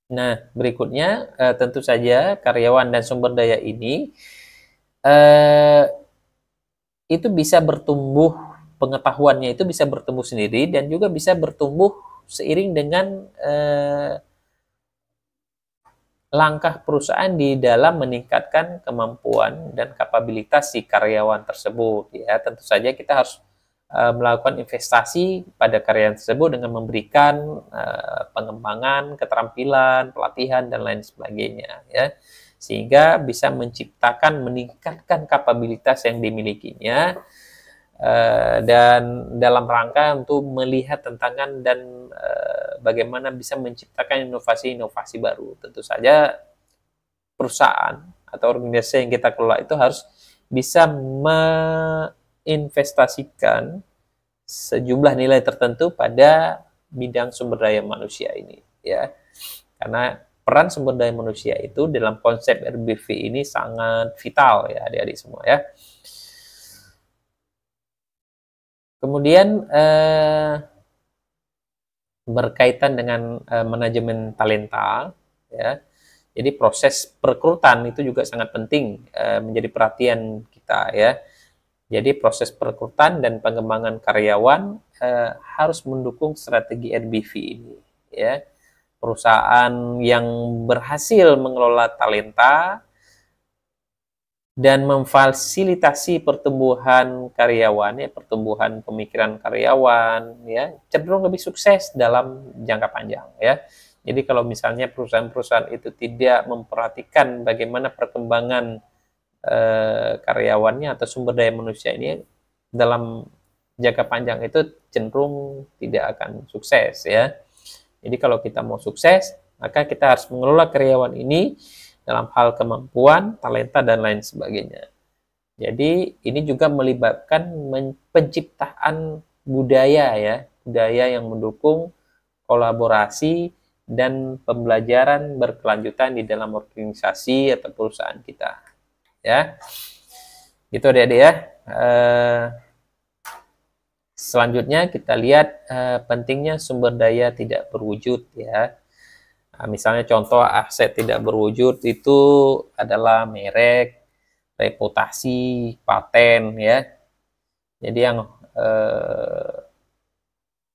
Nah, berikutnya tentu saja karyawan dan sumber daya ini itu bisa bertumbuh, pengetahuannya itu bisa bertumbuh sendiri dan juga bisa bertumbuh seiring dengan langkah perusahaan di dalam meningkatkan kemampuan dan kapabilitas si karyawan tersebut ya. Tentu saja kita harus melakukan investasi pada karyawan tersebut dengan memberikan pengembangan, keterampilan, pelatihan dan lain sebagainya ya, sehingga bisa menciptakan, meningkatkan kapabilitas yang dimilikinya dan dalam rangka untuk melihat tantangan dan bagaimana bisa menciptakan inovasi-inovasi baru. Tentu saja perusahaan atau organisasi yang kita kelola itu harus bisa menginvestasikan sejumlah nilai tertentu pada bidang sumber daya manusia ini ya. Karena peran sumber daya manusia itu dalam konsep RBV ini sangat vital ya adik-adik semua ya. Kemudian berkaitan dengan manajemen talenta ya. Jadi proses perekrutan itu juga sangat penting menjadi perhatian kita ya. Jadi proses perekrutan dan pengembangan karyawan harus mendukung strategi RBV ini ya. Perusahaan yang berhasil mengelola talenta dan memfasilitasi pertumbuhan karyawan ya, pertumbuhan pemikiran karyawan ya, cenderung lebih sukses dalam jangka panjang ya. Jadi kalau misalnya perusahaan-perusahaan itu tidak memperhatikan bagaimana perkembangan karyawannya atau sumber daya manusia ini dalam jangka panjang, itu cenderung tidak akan sukses ya. Jadi kalau kita mau sukses, maka kita harus mengelola karyawan ini dalam hal kemampuan, talenta, dan lain sebagainya. Jadi ini juga melibatkan penciptaan budaya ya, budaya yang mendukung kolaborasi dan pembelajaran berkelanjutan di dalam organisasi atau perusahaan kita. Ya, gitu adik-adik ya. Selanjutnya kita lihat pentingnya sumber daya tidak berwujud ya. Nah, misalnya contoh aset tidak berwujud itu adalah merek, reputasi, paten ya. Jadi yang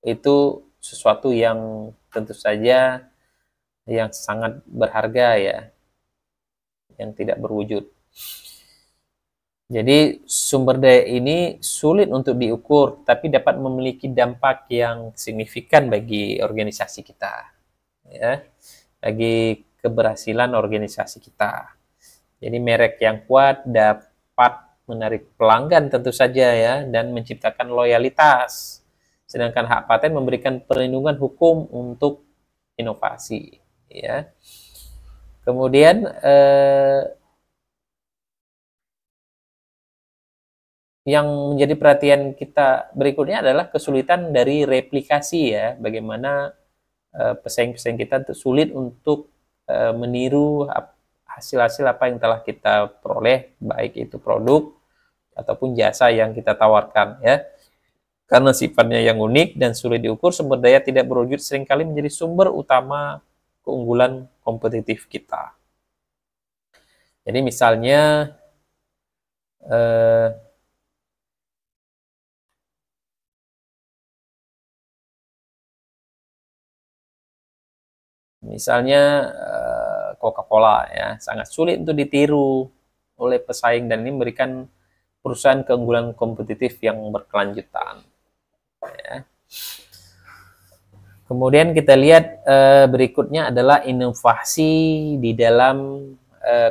itu sesuatu yang tentu saja yang sangat berharga ya, yang tidak berwujud. Jadi sumber daya ini sulit untuk diukur, tapi dapat memiliki dampak yang signifikan bagi organisasi kita, ya, bagi keberhasilan organisasi kita. Jadi merek yang kuat dapat menarik pelanggan tentu saja ya, dan menciptakan loyalitas. Sedangkan hak paten memberikan perlindungan hukum untuk inovasi, ya. Kemudian yang menjadi perhatian kita berikutnya adalah kesulitan dari replikasi ya, bagaimana pesaing-pesaing kita sulit untuk meniru hasil-hasil apa yang telah kita peroleh, baik itu produk ataupun jasa yang kita tawarkan ya. Karena sifatnya yang unik dan sulit diukur, sumber daya tidak berwujud seringkali menjadi sumber utama keunggulan kompetitif kita. Jadi misalnya Coca-Cola ya, sangat sulit untuk ditiru oleh pesaing dan ini memberikan perusahaan keunggulan kompetitif yang berkelanjutan. Ya. Kemudian kita lihat berikutnya adalah inovasi di dalam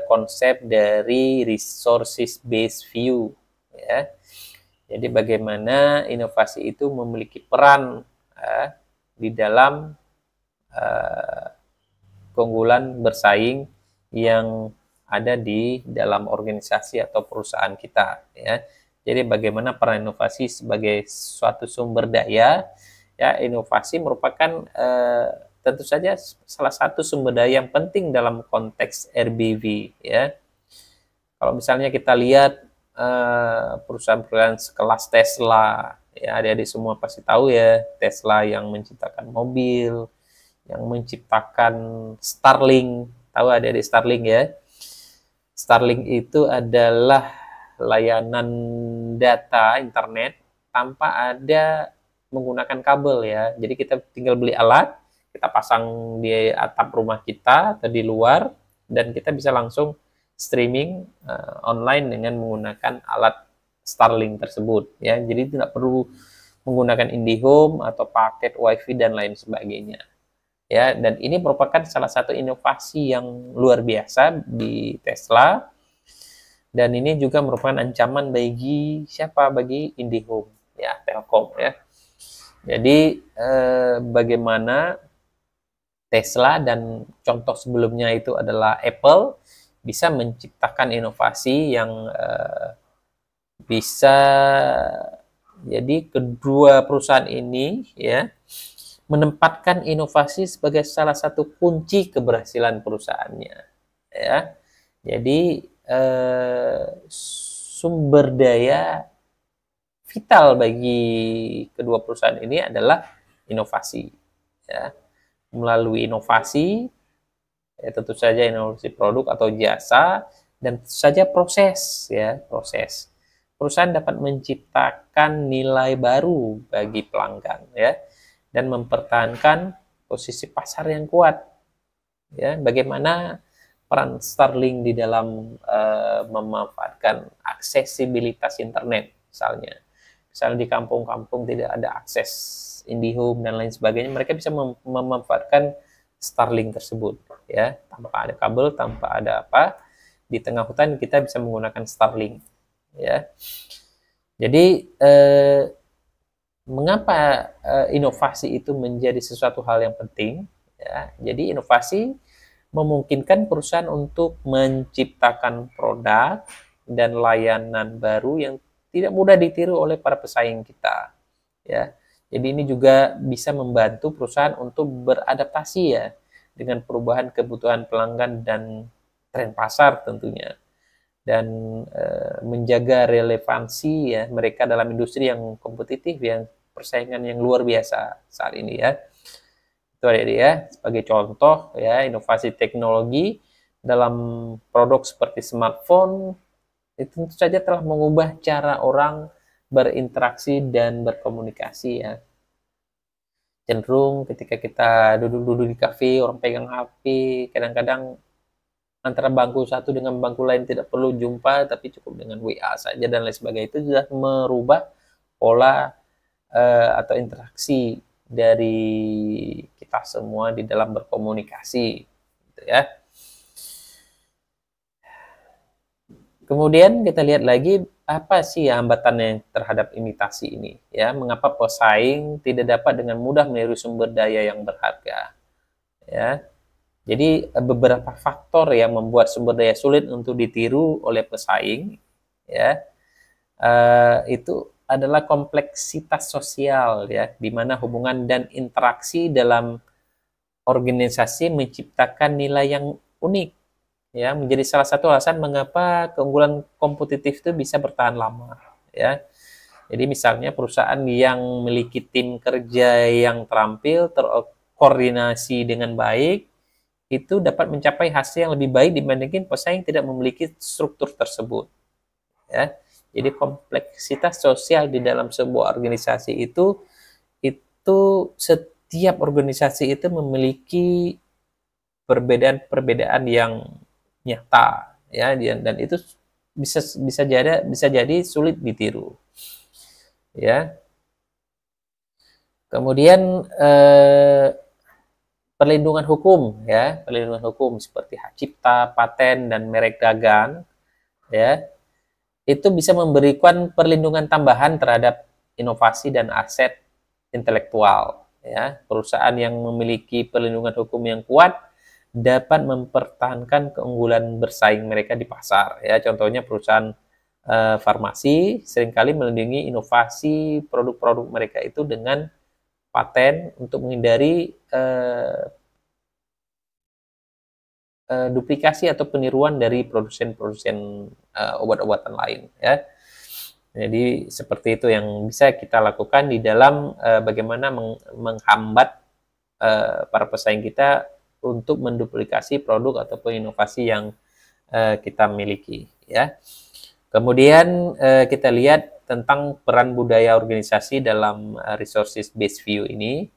konsep dari resources based view. Ya. Jadi bagaimana inovasi itu memiliki peran di dalam keunggulan bersaing yang ada di dalam organisasi atau perusahaan kita ya. Jadi bagaimana peran inovasi sebagai suatu sumber daya ya, inovasi merupakan tentu saja salah satu sumber daya yang penting dalam konteks RBV ya. Kalau misalnya kita lihat perusahaan-perusahaan sekelas Tesla ya, adik-adik semua pasti tahu ya, Tesla yang menciptakan mobil, yang menciptakan Starlink. Tahu adik-adik Starlink ya? Starlink itu adalah layanan data internet tanpa ada menggunakan kabel ya. Jadi kita tinggal beli alat, kita pasang di atap rumah kita atau di luar, dan kita bisa langsung streaming online dengan menggunakan alat Starlink tersebut ya. Jadi tidak perlu menggunakan IndiHome atau paket WiFi dan lain sebagainya. Ya, dan ini merupakan salah satu inovasi yang luar biasa di Tesla, dan ini juga merupakan ancaman bagi siapa? Bagi IndiHome ya, Telkom ya. Jadi bagaimana Tesla dan contoh sebelumnya itu adalah Apple bisa menciptakan inovasi yang bisa, jadi kedua perusahaan ini ya menempatkan inovasi sebagai salah satu kunci keberhasilan perusahaannya ya. Jadi sumber daya vital bagi kedua perusahaan ini adalah inovasi ya. Melalui inovasi ya, tentu saja inovasi produk atau jasa, dan tentu saja proses ya, proses. Perusahaan dapat menciptakan nilai baru bagi pelanggan ya, dan mempertahankan posisi pasar yang kuat. Ya, bagaimana peran Starlink di dalam memanfaatkan aksesibilitas internet misalnya. Misalnya di kampung-kampung tidak ada akses IndiHome dan lain sebagainya, mereka bisa memanfaatkan Starlink tersebut ya, tanpa ada kabel, tanpa ada apa. Di tengah hutan kita bisa menggunakan Starlink ya. Jadi Mengapa inovasi itu menjadi sesuatu hal yang penting? Ya, jadi inovasi memungkinkan perusahaan untuk menciptakan produk dan layanan baru yang tidak mudah ditiru oleh para pesaing kita. Ya, jadi ini juga bisa membantu perusahaan untuk beradaptasi ya dengan perubahan kebutuhan pelanggan dan tren pasar tentunya, dan menjaga relevansi ya mereka dalam industri yang kompetitif, yang persaingan yang luar biasa saat ini ya. Itu ada dia sebagai contoh ya, inovasi teknologi dalam produk seperti smartphone itu tentu saja telah mengubah cara orang berinteraksi dan berkomunikasi ya. Cenderung ketika kita duduk-duduk di kafe, orang pegang HP, kadang-kadang antara bangku satu dengan bangku lain tidak perlu jumpa, tapi cukup dengan WA saja dan lain sebagainya. Itu sudah merubah pola atau interaksi dari kita semua di dalam berkomunikasi, gitu ya. Kemudian kita lihat lagi apa sih hambatannya terhadap imitasi ini, ya? Mengapa pesaing tidak dapat dengan mudah meniru sumber daya yang berharga, ya? Jadi beberapa faktor yang membuat sumber daya sulit untuk ditiru oleh pesaing, ya, itu adalah kompleksitas sosial, ya, di mana hubungan dan interaksi dalam organisasi menciptakan nilai yang unik, ya, menjadi salah satu alasan mengapa keunggulan kompetitif itu bisa bertahan lama, ya. Jadi misalnya perusahaan yang memiliki tim kerja yang terampil, terkoordinasi dengan baik, itu dapat mencapai hasil yang lebih baik dibandingkan pesaing yang tidak memiliki struktur tersebut. Ya, jadi kompleksitas sosial di dalam sebuah organisasi itu setiap organisasi itu memiliki perbedaan-perbedaan yang nyata ya, dan itu bisa jadi sulit ditiru ya. Kemudian perlindungan hukum ya, perlindungan hukum seperti hak cipta, paten dan merek dagang ya, itu bisa memberikan perlindungan tambahan terhadap inovasi dan aset intelektual ya. Perusahaan yang memiliki perlindungan hukum yang kuat dapat mempertahankan keunggulan bersaing mereka di pasar ya. Contohnya perusahaan farmasi seringkali melindungi inovasi produk-produk mereka itu dengan paten untuk menghindari duplikasi atau peniruan dari produsen-produsen obat-obatan lain ya. Jadi seperti itu yang bisa kita lakukan di dalam bagaimana menghambat para pesaing kita untuk menduplikasi produk ataupun inovasi yang kita miliki ya. Kemudian kita lihat tentang peran budaya organisasi dalam resources based view ini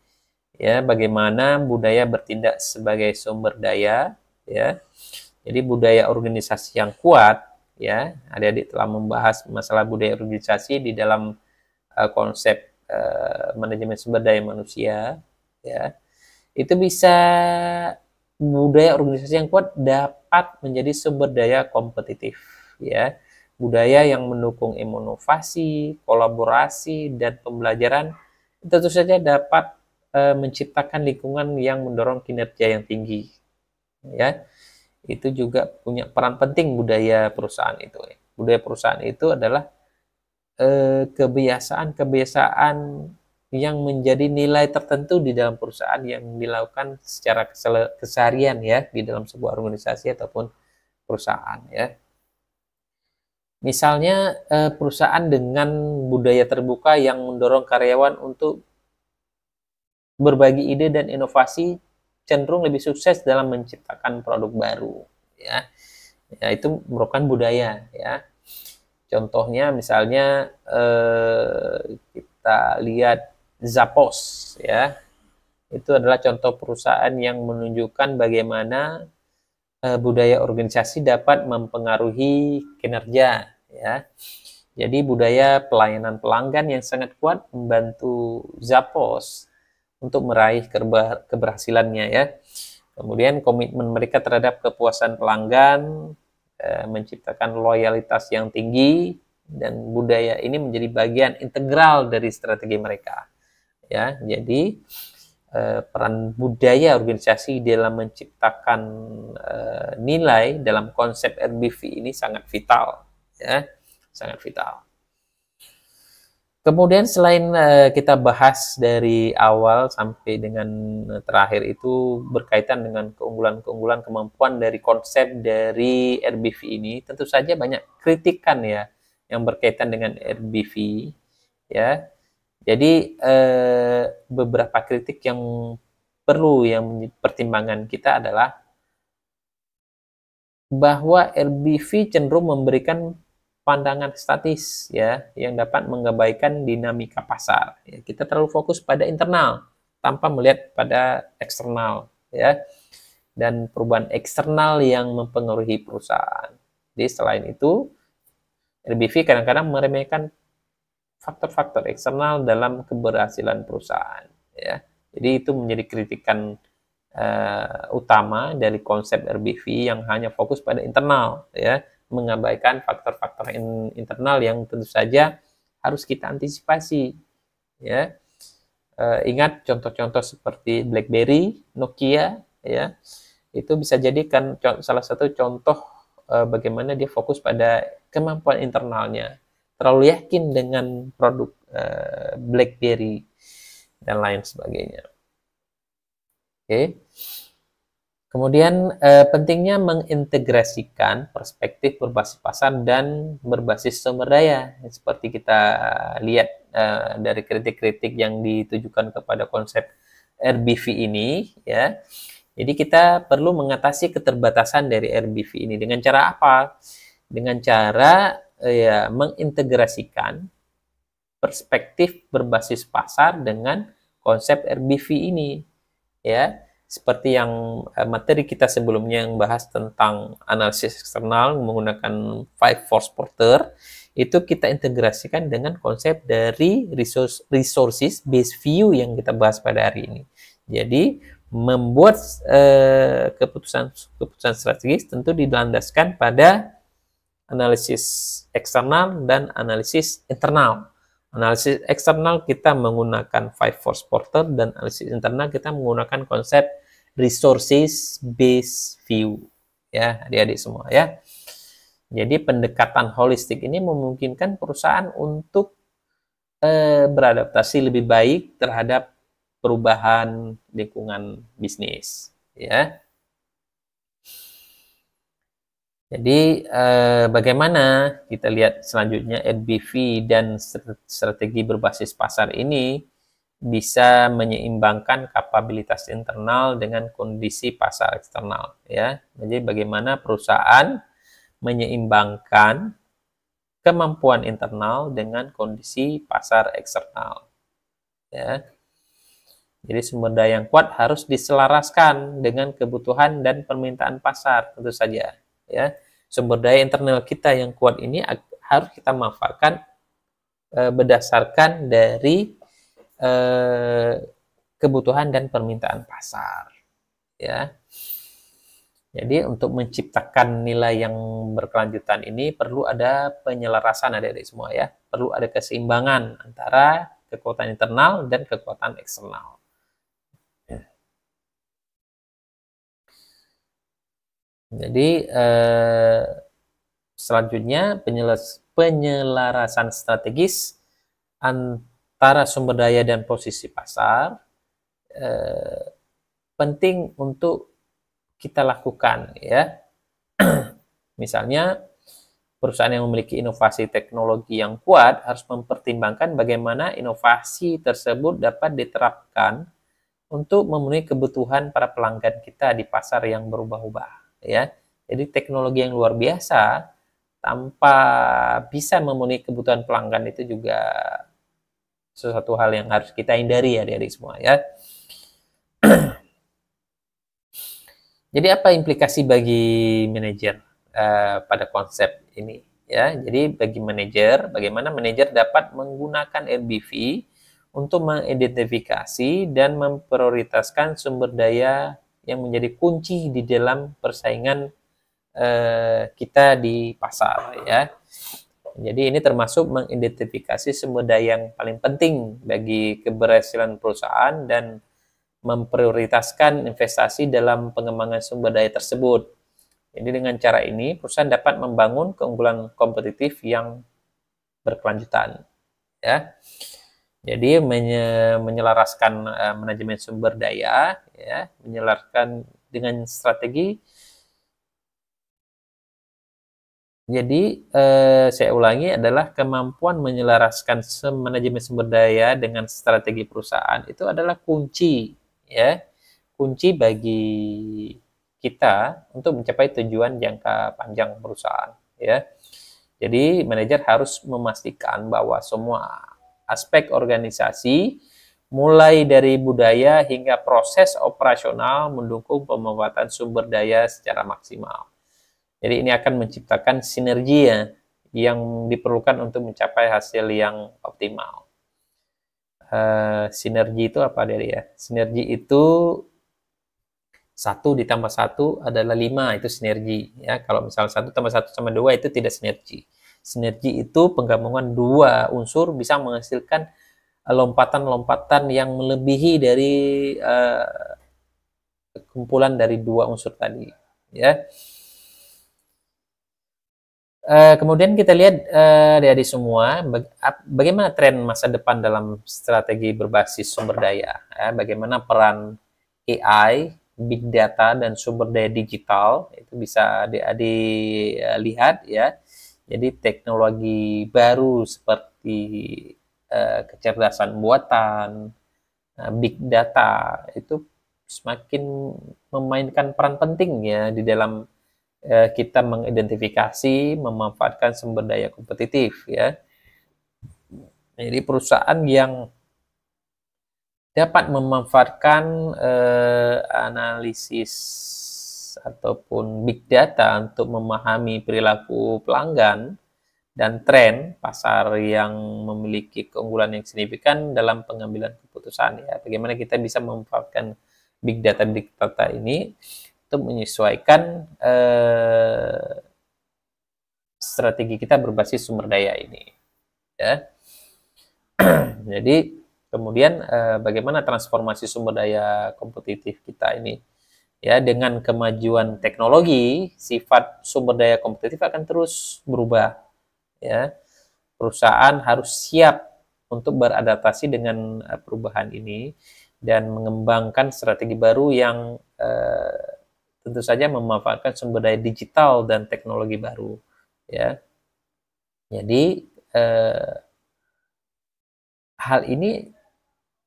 ya, bagaimana budaya bertindak sebagai sumber daya ya. Jadi budaya organisasi yang kuat ya, adik-adik telah membahas masalah budaya organisasi di dalam konsep manajemen sumber daya manusia ya. Itu bisa, budaya organisasi yang kuat dapat menjadi sumber daya kompetitif ya. Budaya yang mendukung inovasi, kolaborasi dan pembelajaran tentu saja dapat menciptakan lingkungan yang mendorong kinerja yang tinggi ya. Itu juga punya peran penting budaya perusahaan itu. Budaya perusahaan itu adalah kebiasaan-kebiasaan yang menjadi nilai tertentu di dalam perusahaan yang dilakukan secara keseharian ya di dalam sebuah organisasi ataupun perusahaan ya. Misalnya perusahaan dengan budaya terbuka yang mendorong karyawan untuk berbagi ide dan inovasi cenderung lebih sukses dalam menciptakan produk baru ya. Ya, itu merupakan budaya ya. Contohnya misalnya kita lihat Zappos ya. Itu adalah contoh perusahaan yang menunjukkan bagaimana budaya organisasi dapat mempengaruhi kinerja ya. Jadi budaya pelayanan pelanggan yang sangat kuat membantu Zappos untuk meraih keberhasilannya ya. Kemudian komitmen mereka terhadap kepuasan pelanggan menciptakan loyalitas yang tinggi dan budaya ini menjadi bagian integral dari strategi mereka. Ya, jadi peran budaya organisasi dalam menciptakan nilai dalam konsep RBV ini sangat vital, ya, sangat vital. Kemudian selain kita bahas dari awal sampai dengan terakhir itu berkaitan dengan keunggulan-keunggulan kemampuan dari konsep dari RBV ini, tentu saja banyak kritikan ya yang berkaitan dengan RBV ya. Jadi beberapa kritik yang perlu yang pertimbangan kita adalah bahwa RBV cenderung memberikan pandangan statis ya yang dapat mengabaikan dinamika pasar. Ya, kita terlalu fokus pada internal tanpa melihat pada eksternal ya dan perubahan eksternal yang mempengaruhi perusahaan. Jadi selain itu RBV kadang-kadang meremehkan faktor-faktor eksternal dalam keberhasilan perusahaan ya. Jadi itu menjadi kritikan utama dari konsep RBV yang hanya fokus pada internal ya, mengabaikan faktor-faktor internal yang tentu saja harus kita antisipasi ya. Ingat contoh-contoh seperti BlackBerry, Nokia ya, itu bisa jadikan salah satu contoh bagaimana dia fokus pada kemampuan internalnya, terlalu yakin dengan produk BlackBerry dan lain sebagainya. Oke. Kemudian pentingnya mengintegrasikan perspektif berbasis pasar dan berbasis sumber daya. Seperti kita lihat dari kritik-kritik yang ditujukan kepada konsep RBV ini, ya. Jadi kita perlu mengatasi keterbatasan dari RBV ini dengan cara apa? Dengan cara ya mengintegrasikan perspektif berbasis pasar dengan konsep RBV ini, ya. Seperti yang materi kita sebelumnya yang bahas tentang analisis eksternal menggunakan 5 force porter, itu kita integrasikan dengan konsep dari resources based view yang kita bahas pada hari ini. Jadi membuat keputusan strategis tentu dilandaskan pada analisis eksternal dan analisis internal. Analisis eksternal kita menggunakan 5 force porter dan analisis internal kita menggunakan konsep resources based view. Ya, adik-adik semua ya. Jadi pendekatan holistik ini memungkinkan perusahaan untuk beradaptasi lebih baik terhadap perubahan lingkungan bisnis, ya. Jadi bagaimana kita lihat selanjutnya RBV dan strategi berbasis pasar ini bisa menyeimbangkan kapabilitas internal dengan kondisi pasar eksternal ya. Jadi bagaimana perusahaan menyeimbangkan kemampuan internal dengan kondisi pasar eksternal ya. Jadi sumber daya yang kuat harus diselaraskan dengan kebutuhan dan permintaan pasar tentu saja. Ya, sumber daya internal kita yang kuat ini harus kita manfaatkan berdasarkan dari kebutuhan dan permintaan pasar. Ya, jadi untuk menciptakan nilai yang berkelanjutan ini perlu ada penyelarasan adik-adik semua ya, perlu ada keseimbangan antara kekuatan internal dan kekuatan eksternal. Jadi selanjutnya penyelarasan strategis antara sumber daya dan posisi pasar penting untuk kita lakukan ya. Misalnya perusahaan yang memiliki inovasi teknologi yang kuat harus mempertimbangkan bagaimana inovasi tersebut dapat diterapkan untuk memenuhi kebutuhan para pelanggan kita di pasar yang berubah-ubah. Ya, jadi teknologi yang luar biasa tanpa bisa memenuhi kebutuhan pelanggan itu juga sesuatu hal yang harus kita hindari ya adik-adik semua ya. Jadi apa implikasi bagi manajer pada konsep ini ya? Jadi bagi manajer, bagaimana manajer dapat menggunakan RBV untuk mengidentifikasi dan memprioritaskan sumber daya yang menjadi kunci di dalam persaingan kita di pasar ya. Jadi ini termasuk mengidentifikasi sumber daya yang paling penting bagi keberhasilan perusahaan dan memprioritaskan investasi dalam pengembangan sumber daya tersebut. Jadi dengan cara ini perusahaan dapat membangun keunggulan kompetitif yang berkelanjutan, ya. Jadi menyelaraskan manajemen sumber daya, ya, menyelaraskan dengan strategi. Jadi saya ulangi adalah kemampuan menyelaraskan manajemen sumber daya dengan strategi perusahaan itu adalah kunci, ya, kunci bagi kita untuk mencapai tujuan jangka panjang perusahaan, ya. Jadi manajer harus memastikan bahwa semua aspek organisasi mulai dari budaya hingga proses operasional mendukung pemanfaatan sumber daya secara maksimal. Jadi ini akan menciptakan sinergi ya, yang diperlukan untuk mencapai hasil yang optimal. Sinergi itu apa dari ya? Sinergi itu 1 ditambah 1 adalah 5, itu sinergi. Ya. Kalau misalnya 1 tambah 1 sama 2 itu tidak sinergi. Sinergi itu penggabungan dua unsur bisa menghasilkan lompatan-lompatan yang melebihi dari kumpulan dari dua unsur tadi. Ya. Kemudian kita lihat adik-adik semua, bagaimana tren masa depan dalam strategi berbasis sumber daya, ya, bagaimana peran AI, big data, dan sumber daya digital, itu bisa adik-adik lihat ya. Jadi teknologi baru seperti kecerdasan buatan, big data, itu semakin memainkan peran penting ya di dalam kita mengidentifikasi, memanfaatkan sumber daya kompetitif ya. Jadi perusahaan yang dapat memanfaatkan analisis ataupun big data untuk memahami perilaku pelanggan dan tren pasar yang memiliki keunggulan yang signifikan dalam pengambilan keputusan ya. Bagaimana kita bisa memanfaatkan big data ini untuk menyesuaikan strategi kita berbasis sumber daya ini. Ya. Jadi kemudian bagaimana transformasi sumber daya kompetitif kita ini? Ya, dengan kemajuan teknologi, sifat sumber daya kompetitif akan terus berubah. Ya, perusahaan harus siap untuk beradaptasi dengan perubahan ini dan mengembangkan strategi baru yang tentu saja memanfaatkan sumber daya digital dan teknologi baru, ya. Jadi hal ini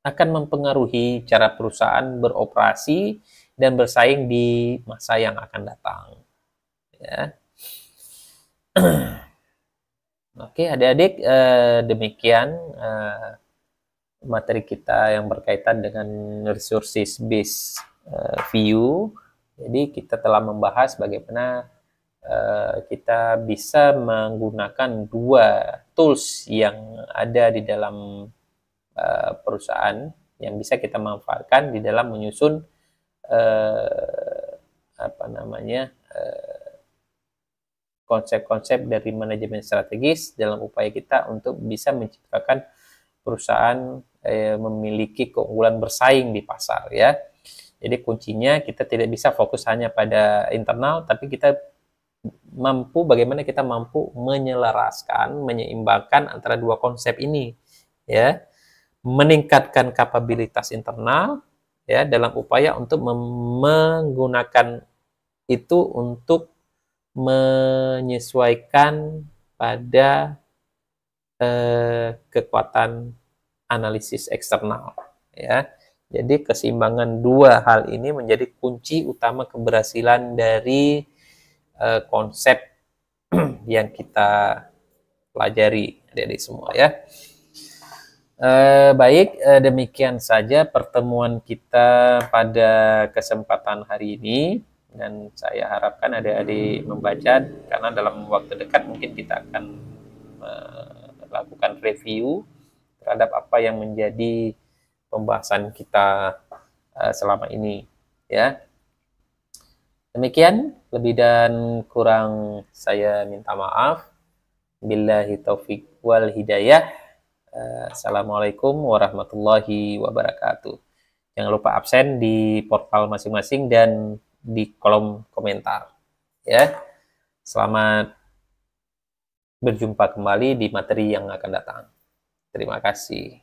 akan mempengaruhi cara perusahaan beroperasi dan bersaing di masa yang akan datang, ya. Oke, adik-adik, demikian materi kita yang berkaitan dengan resources based view. Jadi kita telah membahas bagaimana kita bisa menggunakan dua tools yang ada di dalam perusahaan yang bisa kita manfaatkan di dalam menyusun konsep-konsep dari manajemen strategis dalam upaya kita untuk bisa menciptakan perusahaan memiliki keunggulan bersaing di pasar ya. Jadi kuncinya kita tidak bisa fokus hanya pada internal, tapi kita bagaimana kita mampu menyelaraskan, menyeimbangkan antara dua konsep ini, ya, meningkatkan kapabilitas internal, ya, dalam upaya untuk menggunakan itu untuk menyesuaikan pada kekuatan analisis eksternal, ya. Jadi keseimbangan dua hal ini menjadi kunci utama keberhasilan dari konsep yang kita pelajari dari semua ya. Baik, demikian saja pertemuan kita pada kesempatan hari ini dan saya harapkan adik-adik membaca karena dalam waktu dekat mungkin kita akan melakukan review terhadap apa yang menjadi pembahasan kita selama ini ya. Demikian, lebih dan kurang saya minta maaf. Billahi taufik wal hidayah. Assalamualaikum warahmatullahi wabarakatuh. Jangan lupa absen di portal masing-masing dan di kolom komentar. Ya, selamat berjumpa kembali di materi yang akan datang. Terima kasih.